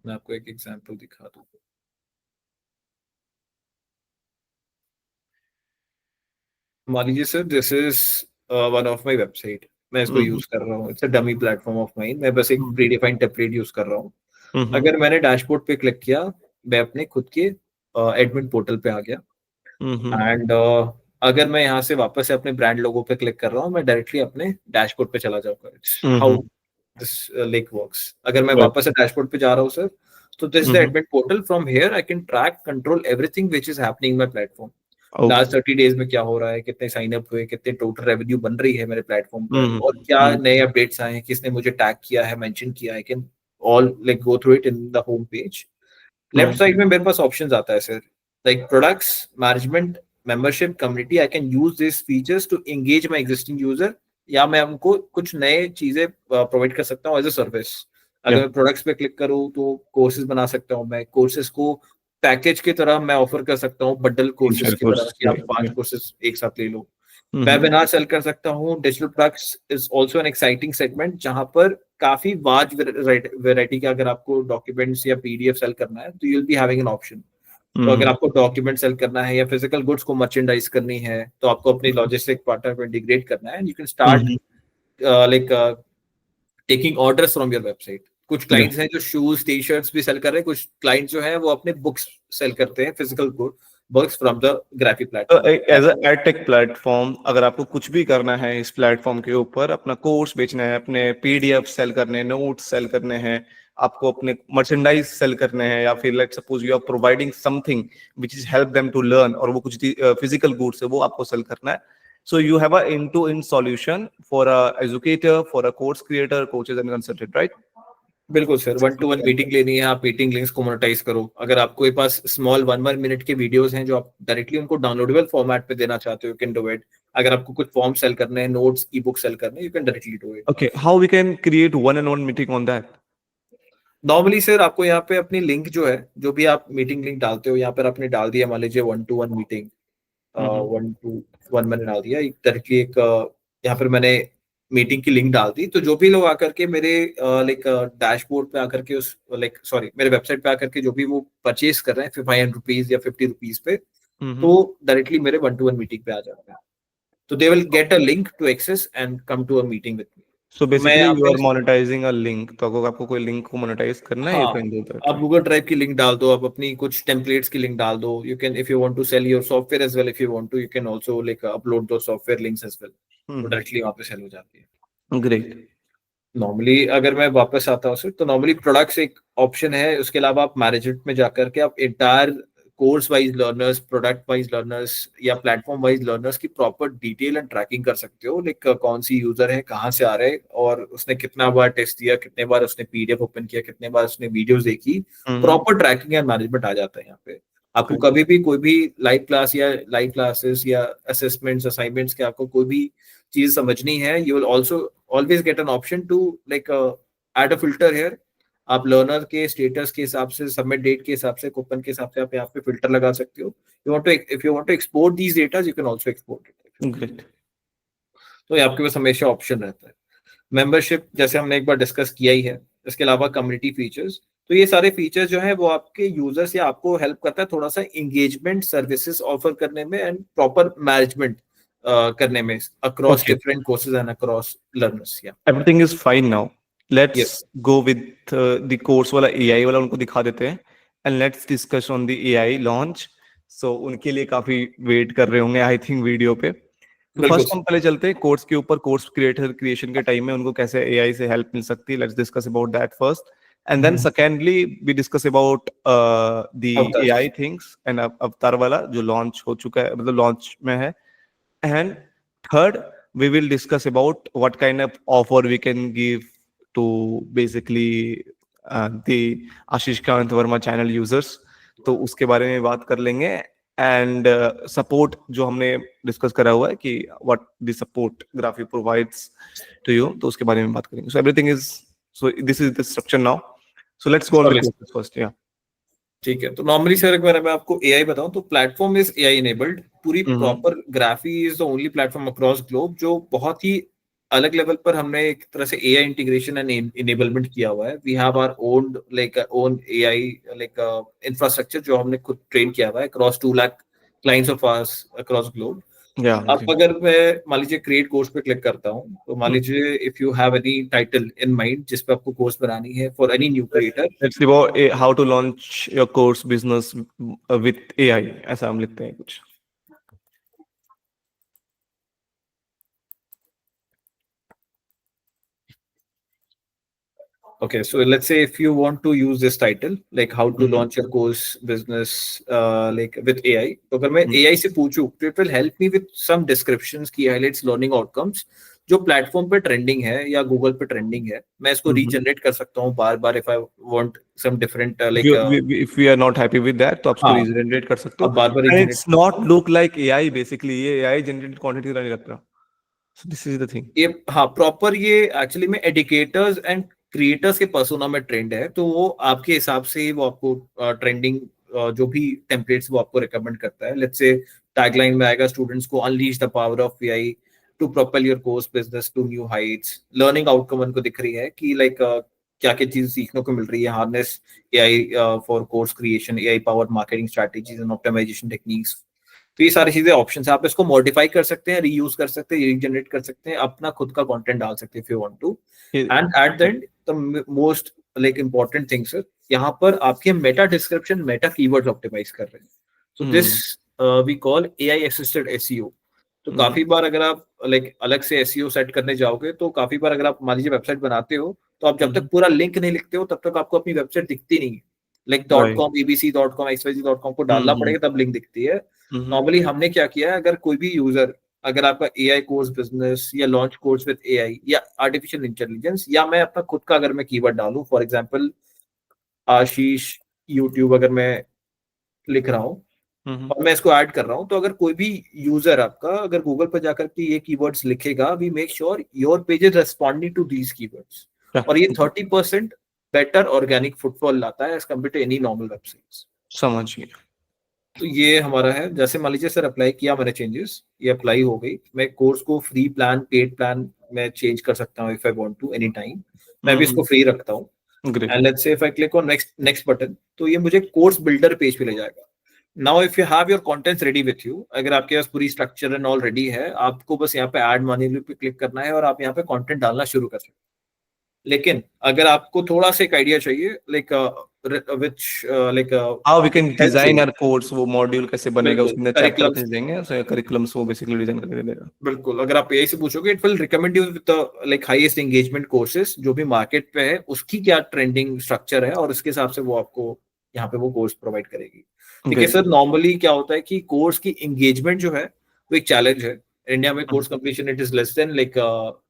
मैं आपको एक एग्जांपल दिखा दूं. मान लीजिए sir this is one of my website, मैं इसको यूज कर रहा हूँ, it's a dummy platform of mine, मैं बस एक प्रीडिफाइंड टेम्पलेट यूज कर रहा हूँ. अगर मैंने डैशबोर्ड पे क्लिक किया, मैं अपने खुद के एडमिन पोर्टल पे आ गया, एंड अगर मैं यहाँ से वापस से अपने ब्रांड लोगो पे क्लिक कर रहा हूँ, मैं डायरेक्टली अपने डैशबोर्ड पे चला जाऊंगा. It's how this like works. अगर मैं वापस से डैशबोर्ड पे जा रहा हूँ सर, तो this is the admin portal. From here I can track, control everything which is happening in my platform. Last 30 days में क्या हो रहा है, कितने साइन अप हुए, कितने टोटल रेवेन्यू बन रही है मेरे प्लेटफॉर्म पर, और क्या नए अपडेट्स आए हैं, किसने मुझे टैग किया है, मेंशन किया है. I can all like go through it in the home page. Left side में मेरे पास ऑप्शंस आता है sir, like products, management, membership, community. I can use these features to engage my existing user या मैं उनको कुछ नए चीजें प्रोवाइड कर सकता हूँ एज अ सर्विस। अगर मैं प्रोडक्ट्स पे क्लिक करूँ तो कोर्सेज बना सकता हूँ, मैं कोर्सेज को पैकेज की तरह मैं ऑफर कर सकता हूँ, बंडल कोर्सेज की तरह कि आप 5 कोर्सेज एक साथ ले लो। वेबिनार सेल कर सकता हूँ। Digital products is also an exciting segment जहां पर काफी वाज वैरायटी का अगर आपको डॉक्यूमेंट्स या पीडीएफ सेल करना है तो you will be having an option. तो अगर आपको डॉक्यूमेंट सेल करना है या फिजिकल गुड्स को मर्चेंडाइज करनी है तो आपको अपनी लॉजिस्टिक पार्टनर को इंटीग्रेट करना है, you can start like taking orders from your website. कुछ क्लाइंट्स हैं जो शूज टी शर्ट्स भी सेल कर रहे हैं, कुछ क्लाइंट्स जो हैं वो अपने बुक्स सेल करते हैं, physical good books from the Graphy platform. As a edtech platform अगर आपको कुछ भी करना है इस प्लेटफॉर्म के ऊपर, अपना कोर्स बेचना है, अपने पीडीएफ सेल करने हैं, नोट्स सेल करने हैं, आपको अपने मर्चेंडाइज सेल करने हैं, या फिर let's suppose you are providing something which is help them to learn, और वो कुछ फिजिकल गुड्स है वो आपको सेल करना है, so you have a end to end solution for a educator, for a course creator, coaches and consultant, right? बिल्कुल sir, 1-to-1 meeting लेनी है, आप मीटिंग लिंक्स को मोनेटाइज करो। अगर आपके पास स्मॉल 1 मिनट के वीडियोस हैं जो आप डायरेक्टली उनको डाउनलोडेबल फॉर्मेट पे देना चाहते हो, यू कैन डू इट। अगर आपको कुछ फॉर्म सेल करने हैं, नोट्स, ई बुक सेल करने हैं, you can directly do it. Okay, how we can create one-on-one meeting on that? Normally sir आपको यहाँ पे अपनी लिंक जो है, जो भी आप मीटिंग लिंक डालते हो यहाँ पर आपने डाल दिया, मान लीजिए 1-to-1 मीटिंग, 1-to-1 मैंने डाल दिया डायरेक्टली एक यहाँ पर मैंने मीटिंग की लिंक डाल दी। तो जो भी लोग आकर के मेरे लाइक डैशबोर्ड पे आकर के उस लाइक सॉरी मेरे वेबसाइट पे आकर के जो भी वो परचेज कर रहे हैं ₹500 या ₹50 पे, तो डायरेक्टली मेरे 1-to-1 मीटिंग पे आ जाते हैं। तो they will get a link to access and come to a meeting with me. So basically you are monetizing a link, तो अगर आपको कोई लिंक को मोनेटाइज करना है, you हाँ, can do that, आप right? गूगल ड्राइव की लिंक डाल दो, आप अपनी कुछ टेम्पलेट्स की लिंक डाल दो। You can if you want to sell your software as well, if you want to you can also like upload दो सॉफ्टवेयर लिंक्स एज वेल, तो डायरेक्टली वहां पे सेल हो जाती है। Great. नॉर्मली अगर मैं वापस आता हूँ सर, तो नॉर्मली प्रोडक्ट्स एक ऑप्शन है, उसके अलावा आप मैनेजमेंट में जाकर के आप entire course wise learners, product wise learners या प्लेटफॉर्म वाइज लर्नर्स की प्रॉपर डिटेल एंड ट्रैकिंग कर सकते हो। लाइक कौन सी यूजर है, कहाँ से आ रहे हैं, और उसने कितना बार टेस्ट दिया, कितने बार उसने पीडीएफ ओपन किया, कितने बार उसने वीडियोस देखी, प्रॉपर ट्रैकिंग एंड मैनेजमेंट आ जाता है यहाँ पे। आपको कभी भी कोई भी लाइव क्लास या लाइव क्लासेस या असेसमेंट्स असाइनमेंट्स के आपको कोई भी चीज समझनी है, you will also always get an option to like add a filter here. आप लर्नर के स्टेटस के हिसाब से, सबमिट डेट के हिसाब से, कूपन के हिसाब से आप यहाँ पे फिल्टर लगा सकते हो। You want to if you want to export this data, you can also export it. Great. तो ये आपके पास हमेशा ऑप्शन रहता है। मेंबरशिप जैसे हमने एक बार डिस्कस किया ही है, इसके अलावा कम्युनिटी फीचर्स, तो ये सारे फीचर्स जो है वो आपके यूजर्स या आपको हेल्प करता है थोड़ा सा एंगेजमेंट सर्विसेज ऑफर करने में एंड प्रॉपर मैनेजमेंट करने में across Okay. Different courses and across learners. या Everything is fine now. Let's yes go with the course वाला AI वाला उनको दिखा देते हैं, and let's discuss on the AI launch. So उनके लिए काफी वेट कर रहे होंगे आई थिंक वीडियो पे। तो बिल्कुल फर्स्ट हम पहले चलते हैं कोर्स के ऊपर, कोर्स क्रिएटर क्रिएशन के टाइम में उनको कैसे एआई से हेल्प मिल सकती है। Let's discuss about that first, and then secondly we discuss about the avatar. AI things and avatar वाला जो लॉन्च हो चुका है, मतलब लॉन्च में है। And third we will discuss about what kind of offer we can give to basically the Ashish Kant Verma channel users, तो उसके बारे में बात कर लेंगे। एंड सपोर्ट जो हमने डिस्कस करा हुआ है कि what the support Graphy provides to you, तो उसके बारे में बात करेंगे। So everything is, so this is the structure now, so let's go on with courses first. या ठीक है, तो नॉर्मली सर अगर मैं आपको एआई बताऊं तो प्लेटफॉर्म इज एआई इनेबल्ड। पूरी proper graphy is the only platform across globe जो बहुत ही अलग लेवल पर हमने एक तरह से एआई इंटीग्रेशन एंड इनेबलमेंट किया हुआ है। We have our own like own AI like infrastructure जो हमने खुद ट्रेन किया हुआ है across 2 lakh clients of ours across globe. अब अगर मैं मान लीजिए क्रिएट कोर्स पे क्लिक करता हूँ, तो मान लीजिए if you have any title in mind जिस पे आपको कोर्स बनानी है for any new creator, let's see about how to launch your course business with AI, ऐसा हम लिखते हैं कुछ। Okay, so let's say if you want to use this title, like how to launch your course business, like with AI. तो अगर मैं AI से पूछूं, तो it will help me with some descriptions, key highlights, learning outcomes, जो platform पे trending है या गूगल पे ट्रेंडिंग है। मैं इसको रीजनरेट कर सकता हूँ बार बार if I want some different like if we are not happy with that, तो आप उसको रीजनरेट कर सकते हो। बार बार And it's not look like AI basically, ये AI जनरेटेड कंटेंट की तरह नहीं लग रहा। So this is the thing. ये हाँ प्रॉपर ये एक्चुअली में एडुकेटर्स एंड क्रिएटर्स के पर्सोना में ट्रेंड है, तो वो आपके हिसाब से ही वो आपको ट्रेंडिंग जो भी टेम्पलेट्स वो आपको रिकमेंड करता है. लेट्स से टैगलाइन में आएगा स्टूडेंट्स को unleash the power of AI to propel your course business to new heights. Learning outcome उनको दिख रही है कि लाइक क्या क्या चीज सीखने को मिल रही है. Harness AI for course creation, AI powered marketing strategies and optimization techniques. तो ये सारी चीजें ऑप्शन है, आप इसको मॉडिफाई कर सकते हैं, रीयूज कर सकते हैं, रीजनरेट कर सकते हैं, अपना खुद का कंटेंट डाल सकते हैं if you want to. And at the end the most like important thing sir, यहाँ पर आपके meta description, meta keywords optimize कर रहे हैं. So this we call AI assisted SEO. तो काफी बार अगर आप लाइक अलग से एसईओ सेट करने जाओगे, तो काफी बार अगर आप मान लीजिए वेबसाइट बनाते हो, तो आप जब तक पूरा लिंक नहीं लिखते हो तब तक आपको अपनी वेबसाइट दिखती नहीं है. लाइक .com, abc.com, xyz.com को डालना पड़ेगा तब लिंक दिखती है. नॉर्मली हमने क्या किया है, अगर कोई भी यूजर, अगर आपका एआई कोर्स बिजनेस या लॉन्च कोर्स विद एआई या आर्टिफिशियल इंटेलिजेंस, या मैं अपना खुद का अगर मैं कीवर्ड डालूं, फॉर एग्जांपल आशीष यूट्यूब अगर मैं लिख रहा हूँ और मैं इसको ऐड कर रहा हूँ, तो अगर कोई भी यूजर आपका अगर गूगल पर जाकर के ये कीवर्ड्स लिखेगा, we make sure your page is responding to these keywords. और ये 30% बेटर ऑर्गेनिक फुटफॉल लाता है as compare to any normal websites. समझिए. तो ये हमारा है. जैसे मान लीजिए सर अप्लाई किया मैंने चेंजेस, ये अप्लाई हो गई. मैं कोर्स को फ्री प्लान, पेड प्लान में चेंज कर सकता हूँ if I want to any time. मैं भी इसको फ्री रखता हूँ. And let's say if I click on next button, तो ये मुझे कोर्स बिल्डर पेज पे ले जाएगा. Now if you have your contents ready with you, अगर आपके पास पूरी स्ट्रक्चर एंड ऑल रेडी है, आपको बस यहाँ पे ऐड मैन्युअली पे क्लिक करना है और आप यहाँ पे कंटेंट डालना शुरू कर सकते हैं. लेकिन अगर आपको थोड़ा सा एक आइडिया चाहिए, like which like how we can design our course, वो मॉड्यूल कैसे बनेगा, उसके अंदर चैप्टर curriculums. कैसे देंगे, उसके करिकुलम्स वो बेसिकली डिजाइन करके देगा. बिल्कुल. अगर आप एआई से पूछोगे, it will recommend you with like highest engagement courses जो भी मार्केट पे है, उसकी क्या ट्रेंडिंग स्ट्रक्चर है, और उसके हिसाब से वो आपको यहाँ पे वो कोर्स प्रोवाइड करेगी. ठीक है सर. नॉर्मली क्या होता है कि कोर्स की एंगेजमेंट जो है वो एक चैलेंज है. इंडिया में course completion it is less than like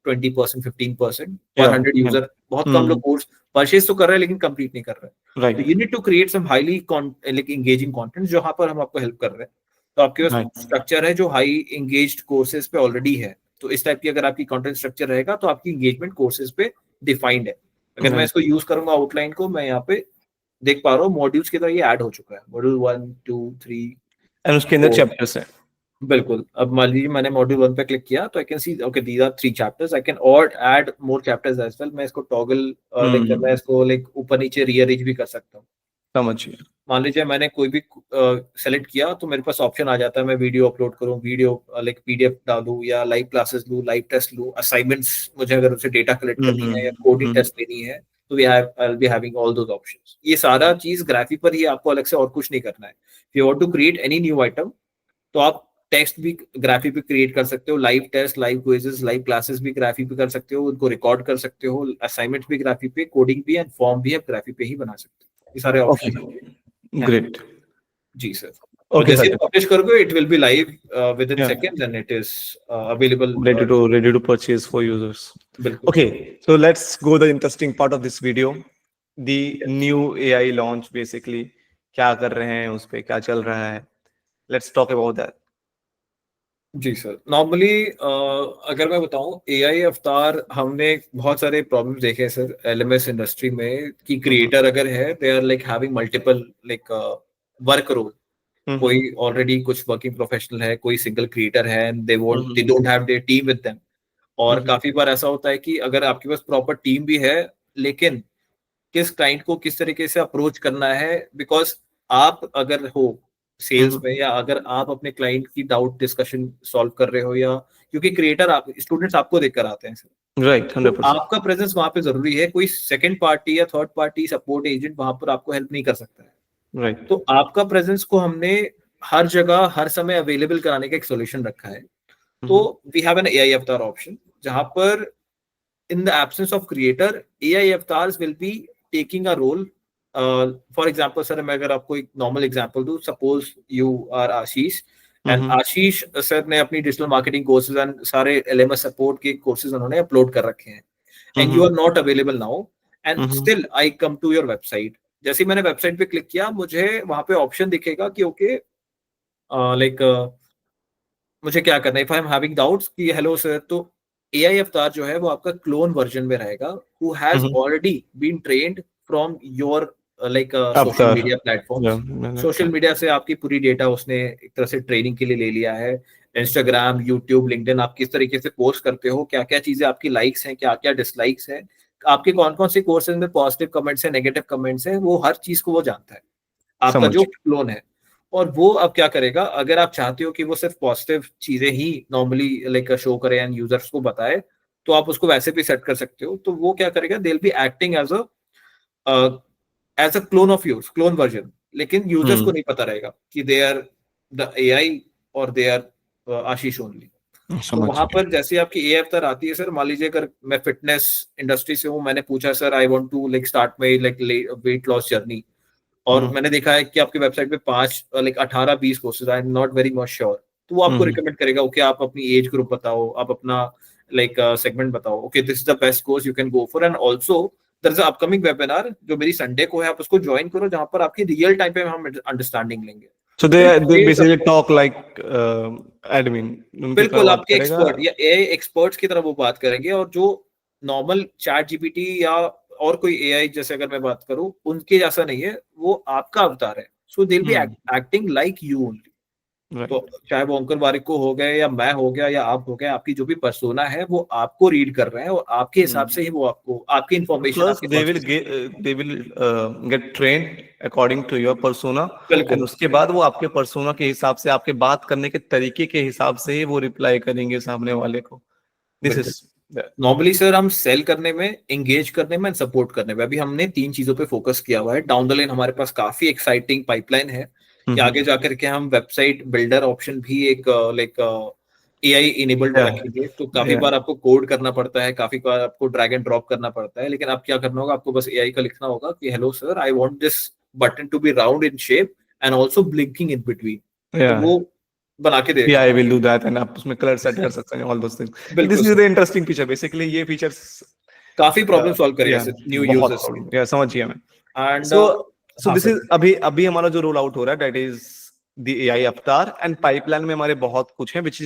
20%, 15% पर 100 यूजर. बहुत कम लोग कोर्स परचेज तो कर रहे हैं लेकिन कंप्लीट नहीं कर रहे. Right. You need to create some highly like engaging content, जहां पर हम आपको हेल्प कर रहे हैं. तो आपके पास स्ट्रक्चर है जो हाई एंगेज्ड कोर्सेज पे ऑलरेडी है. तो इस टाइप की अगर आपकी कंटेंट स्ट्रक्चर रहेगा, तो आपकी एंगेजमेंट कोर्सेज पे डिफाइंड है. अगर मैं इसको यूज करूंगा आउटलाइन को, मैं यहाँ पे देख पा रहा हूँ मॉड्यूल्स की तरह ये ऐड हो चुका है. मॉड्यूल 1, 2, 3 एंड उसके अंदर चैप्टर्स है. बिल्कुल. अब मान लीजिए मैंने मॉड्यूल 1 पे क्लिक किया, तो I can see okay these are 3 chapters. I can और add more chapters as well. मैं इसको टॉगल लाइक मैं इसको लाइक ऊपर नीचे रीअरेंज भी कर सकता हूँ. समझिए. मान लीजिए मैंने कोई भी सेलेक्ट किया, तो मेरे पास ऑप्शन आ जाता है, मैं वीडियो अपलोड करूं, वीडियो लाइक पीडीएफ डालूं, या लाइव क्लासेस लूं, लाइव टेस्ट लूं, असाइनमेंट्स मुझे अगर उससे डेटा कलेक्ट करनी है या कोडिंग टेस्ट लेनी है, तो आई will be having all those options. ये सारा चीज ग्राफी पर ही आपको अलग से और कुछ नहीं करना है. If you want to create any new item, तो आप टेक्स्ट भी ग्राफी पे क्रिएट कर सकते हो, live test, live quizzes, live classes भी ग्राफी पे कर सकते हो, उनको रिकॉर्ड कर सकते हो, असाइनमेंट्स भी ग्राफी पे, कोडिंग भी एंड फॉर्म भी आप ग्राफी पे ही बना सकते हो. ये सारे ऑप्शन. ग्रेट. जी सर. Okay, जैसे sir. पब्लिश करोगे, it will be live within seconds and it is available. Ready to purchase for users. बिल्कुल. Okay, so let's go the interesting part of this video. The new AI launch basically. क्या कर रहे हैं उस पे, क्या चल रहा है. Let's talk about that. जी सर. नॉर्मली अगर मैं बताऊं, एआई अवतार हमने बहुत सारे प्रॉब्लम्स देखे हैं सर एलएमएस इंडस्ट्री में, कि क्रिएटर अगर है, they are like having multiple like work role. कोई ऑलरेडी कुछ वर्किंग प्रोफेशनल है, कोई सिंगल क्रिएटर है, they don't have their team with them. और काफी बार ऐसा होता है कि अगर आपके पास प्रॉपर टीम भी है, लेकिन किस क्लाइंट को किस तरीके से अप्रोच करना है, बिकॉज आप अगर हो सेल्स में, या अगर आप अपने क्लाइंट की डाउट डिस्कशन सॉल्व कर रहे हो, या क्योंकि क्रिएटर आप स्टूडेंट्स आपको देखकर आते हैं सर. राइट. 100%. तो आपका प्रेजेंस वहां पे जरूरी है. कोई सेकंड पार्टी या थर्ड पार्टी सपोर्ट एजेंट वहां पर आपको हेल्प नहीं कर सकता है. राइट. तो आपका प्रेजेंस को हमने हर जगह हर समय अवेलेबल कराने का एक सॉल्यूशन रखा है. तो we have an AI avatar option, जहां पर in the absence of creator, AI avatars will be taking a role. For example sir, मैं अगर आपको एक नॉर्मल एग्जांपल दूं, suppose you are Ashish, and Ashish sir ने अपनी डिजिटल मार्केटिंग कोर्सेज एंड सारे एलएमएस सपोर्ट के कोर्सेज उन्होंने अपलोड कर रखे हैं, and you are not available now, and still I come to your website. जैसे मैंने वेबसाइट पे क्लिक किया, मुझे वहां पे ऑप्शन दिखेगा कि ओके लाइक मुझे क्या करना है. If I am having doubts कि हेलो सर, तो AI अवतार जो है वो आपका क्लोन वर्जन में रहेगा, who has already been trained from your like social avatar media platforms. मैंने सोशल मीडिया से आपकी पूरी डेटा उसने एक तरह से ट्रेनिंग के लिए ले लिया है। इंस्टाग्राम, यूट्यूब, लिंक्डइन, आप किस तरीके से पोस्ट करते हो, क्या क्या चीजें आपकी लाइक्स हैं, क्या क्या डिसलाइक्स हैं, आपके कौन कौन से कोर्सेज में पॉजिटिव कमेंट्स हैं, नेगेटिव कमेंट्स हैं, वो हर चीज को वो जानता है, आपका समझ जो क्लोन है। और वो अब क्या करेगा, अगर आप चाहते हो कि वो सिर्फ पॉजिटिव चीजें ही नॉर्मली लाइक शो करे एंड यूजर्स को बताए, तो आप उसको वैसे भी सेट कर सकते हो। तो वो क्या करेगा, they will be acting as a clone of yours, clone version, लेकिन यूजर्स को नहीं पता रहेगा कि दे आर द AI और दे आर आशीष ओनली। तो समझ वहां गया। पर जैसे आपकी AI अवतार आती है सर, मान लीजिए अगर मैं फिटनेस इंडस्ट्री से हूँ, मैंने पूछा sir I want to like start my like weight loss journey, और मैंने देखा है कि आपकी वेबसाइट पे 5 like 18-20 courses, I am not very much sure, तो वो आपको रिकमेंड करेगा, ओके आप अपनी एज ग्रुप बताओ, आप अपना लाइक सेगमेंट बताओ, okay this is the best course you can go for. And also there is upcoming webinar जो मेरी संडे को है, आप उसको ज्वाइन करो, जहां पर आपकी रियल टाइम पे हम अंडरस्टैंडिंग लेंगे। So तो they ये सब basically talk like admin, उनकी तरह बिल्कुल बात आपके करेगा। एक्सपर्ट या AI एक्सपर्ट्स की तरह वो बात करेंगे, और जो नॉर्मल चैट जीपीटी या और कोई AI जैसे अगर मैं बात करूं, उनके जैसा नहीं है, वो आपका अवतार है। So they will be acting like you only. तो राइट। चाहे वो अंकुर बारिक को हो गए या मैं हो गया या आप हो गए, आपकी जो भी पर्सोना है वो आपको रीड कर रहे हैं, और आपके हिसाब से ही वो आपको आपकी इंफॉर्मेशन प्लस आपके पास। They will get trained according to your persona, and बिल्कुल उसके बाद वो आपके पर्सोना के हिसाब से, आपके बात करने के तरीके के हिसाब से ही वो रिप्लाई करेंगे सामने वाले को। दिस बिल्कुल। इज नॉर्मली सर हम सेल करने में, एंगेज करने में, सपोर्ट करने में, अभी हमने 3 चीजों पे फोकस किया हुआ है। डाउन द लाइन हमारे पास काफी एक्साइटिंग पाइपलाइन है कि आगे जाकर के हम वेबसाइट बिल्डर ऑप्शन भी एक लाइक AI इनेबल्ड रखेंगे। तो काफी बार आपको कोड करना पड़ता है, काफी बार आपको ड्रैग एंड ड्रॉप करना पड़ता है, लेकिन अब क्या करना होगा, आपको बस AI का लिखना होगा कि hello sir I want this button to be round in shape and also blinking in between, तो वो बना के Yeah, देगा। I will do that, and आप उसमें कलर सेट कर सकते हैं, all those things. So this बिल्कुल is sir, the interesting feature. Basically, ये features काफी प्रॉब्लम सॉल्व करी yeah ऐसे न्यू बहुत यूजर्स की। प्रॉब्लम, yeah समझ गया मैं। एंड So so हाँ this is सर। अभी अभी हमारा जो रोल आउट हो रहा है, that is the AI अवतार, and पाइपलाइन में हमारे बहुत कुछ है which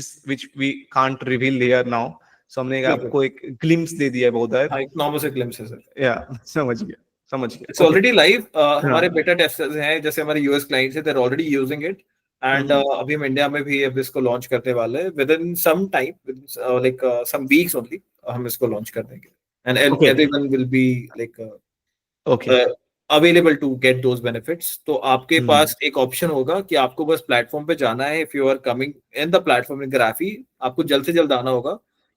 we can't reveal here now. So हमने बिल्कुल। आपको एक glimpse दे दिया है बहुत है। हाँ, एक नॉर्मल से ग्लिम्स है सर। Yeah समझ इट्स गया ओके। Already live. हाँ हमारे बेटा टेस्टर्स हैं, जैसे हमारे यूएस क्लाइंट्स हैं, they are already using it. And अभी हम इंडिया में भी अब इसको लॉन्च करने वाले हैं, within some time, like some weeks only हम इसको लॉन्च कर देंगे। And okay everyone will be like okay available to get those benefits. तो आपके पास एक ऑप्शन होगा कि आपको बस प्लेटफॉर्म पे जाना है, if you are coming in the platform in Graphy, आपको जल्द से जल्द आना होगा,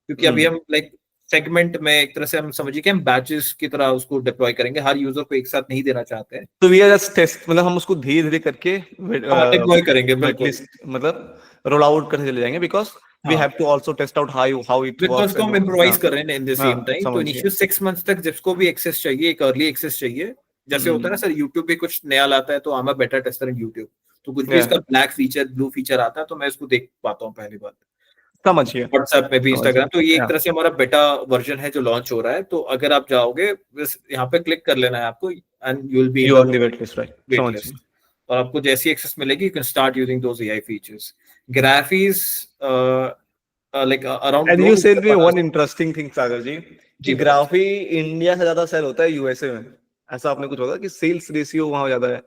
क्योंकि अभी हम लाइक सेगमेंट में एक तरह से हम समझिए कि हम बैचेस की तरह उसको डिप्लॉय करेंगे, हर यूजर को एक साथ नहीं देना चाहते हैं। तो वी आर जस्ट टेस्ट, मतलब हम उसको धीरे धीरे करके हाँ डिप्लॉय करेंगे वेट बिल्कुल। लिस्ट मतलब रोल आउट करते चले जाएंगे, बिकॉज वी हाँ have to also test out how it because works को एंड हम इम्प्रोवाइज हाँ कर रहे हैं इन द हाँ सेम टाइम। तो समझ गया। इनिशियल 6 मंथ्स तक जिसको भी एक्सेस चाहिए, एक अर्ली एक्सेस चाहिए, जैसे होता है ना सर, यूट्यूब पे कुछ नया लाता है तो आई एम अ बेटा टेस्टर इन यूट्यूब, तो कुछ भी Yeah, इसका ब्लैक फीचर, ब्लू फीचर आता है तो मैं इसको देख पाता हूँ पहली बार। समझ गया व्हाट्सएप में भी, समझ इंस्टाग्राम, तो ये एक गया। तरह से हमारा बेटा वर्जन है जो लॉन्च हो रहा है। तो अगर आप जाओगे, बस यहाँ पे क्लिक कर लेना है आपको, and you will be in you the on the wait list, right, wait समझ लिस्ट। गया। और आपको जैसी एक्सेस मिलेगी, you can start using those AI features. Graphies like around and you globe. Said me one interesting thing Sagar ji, कि जी बताइए। Graphy India से ज्यादा सेल होता है यूएसए में, ऐसा आपने कुछ होगा कि सेल्स रेशियो वहां ज्यादा है?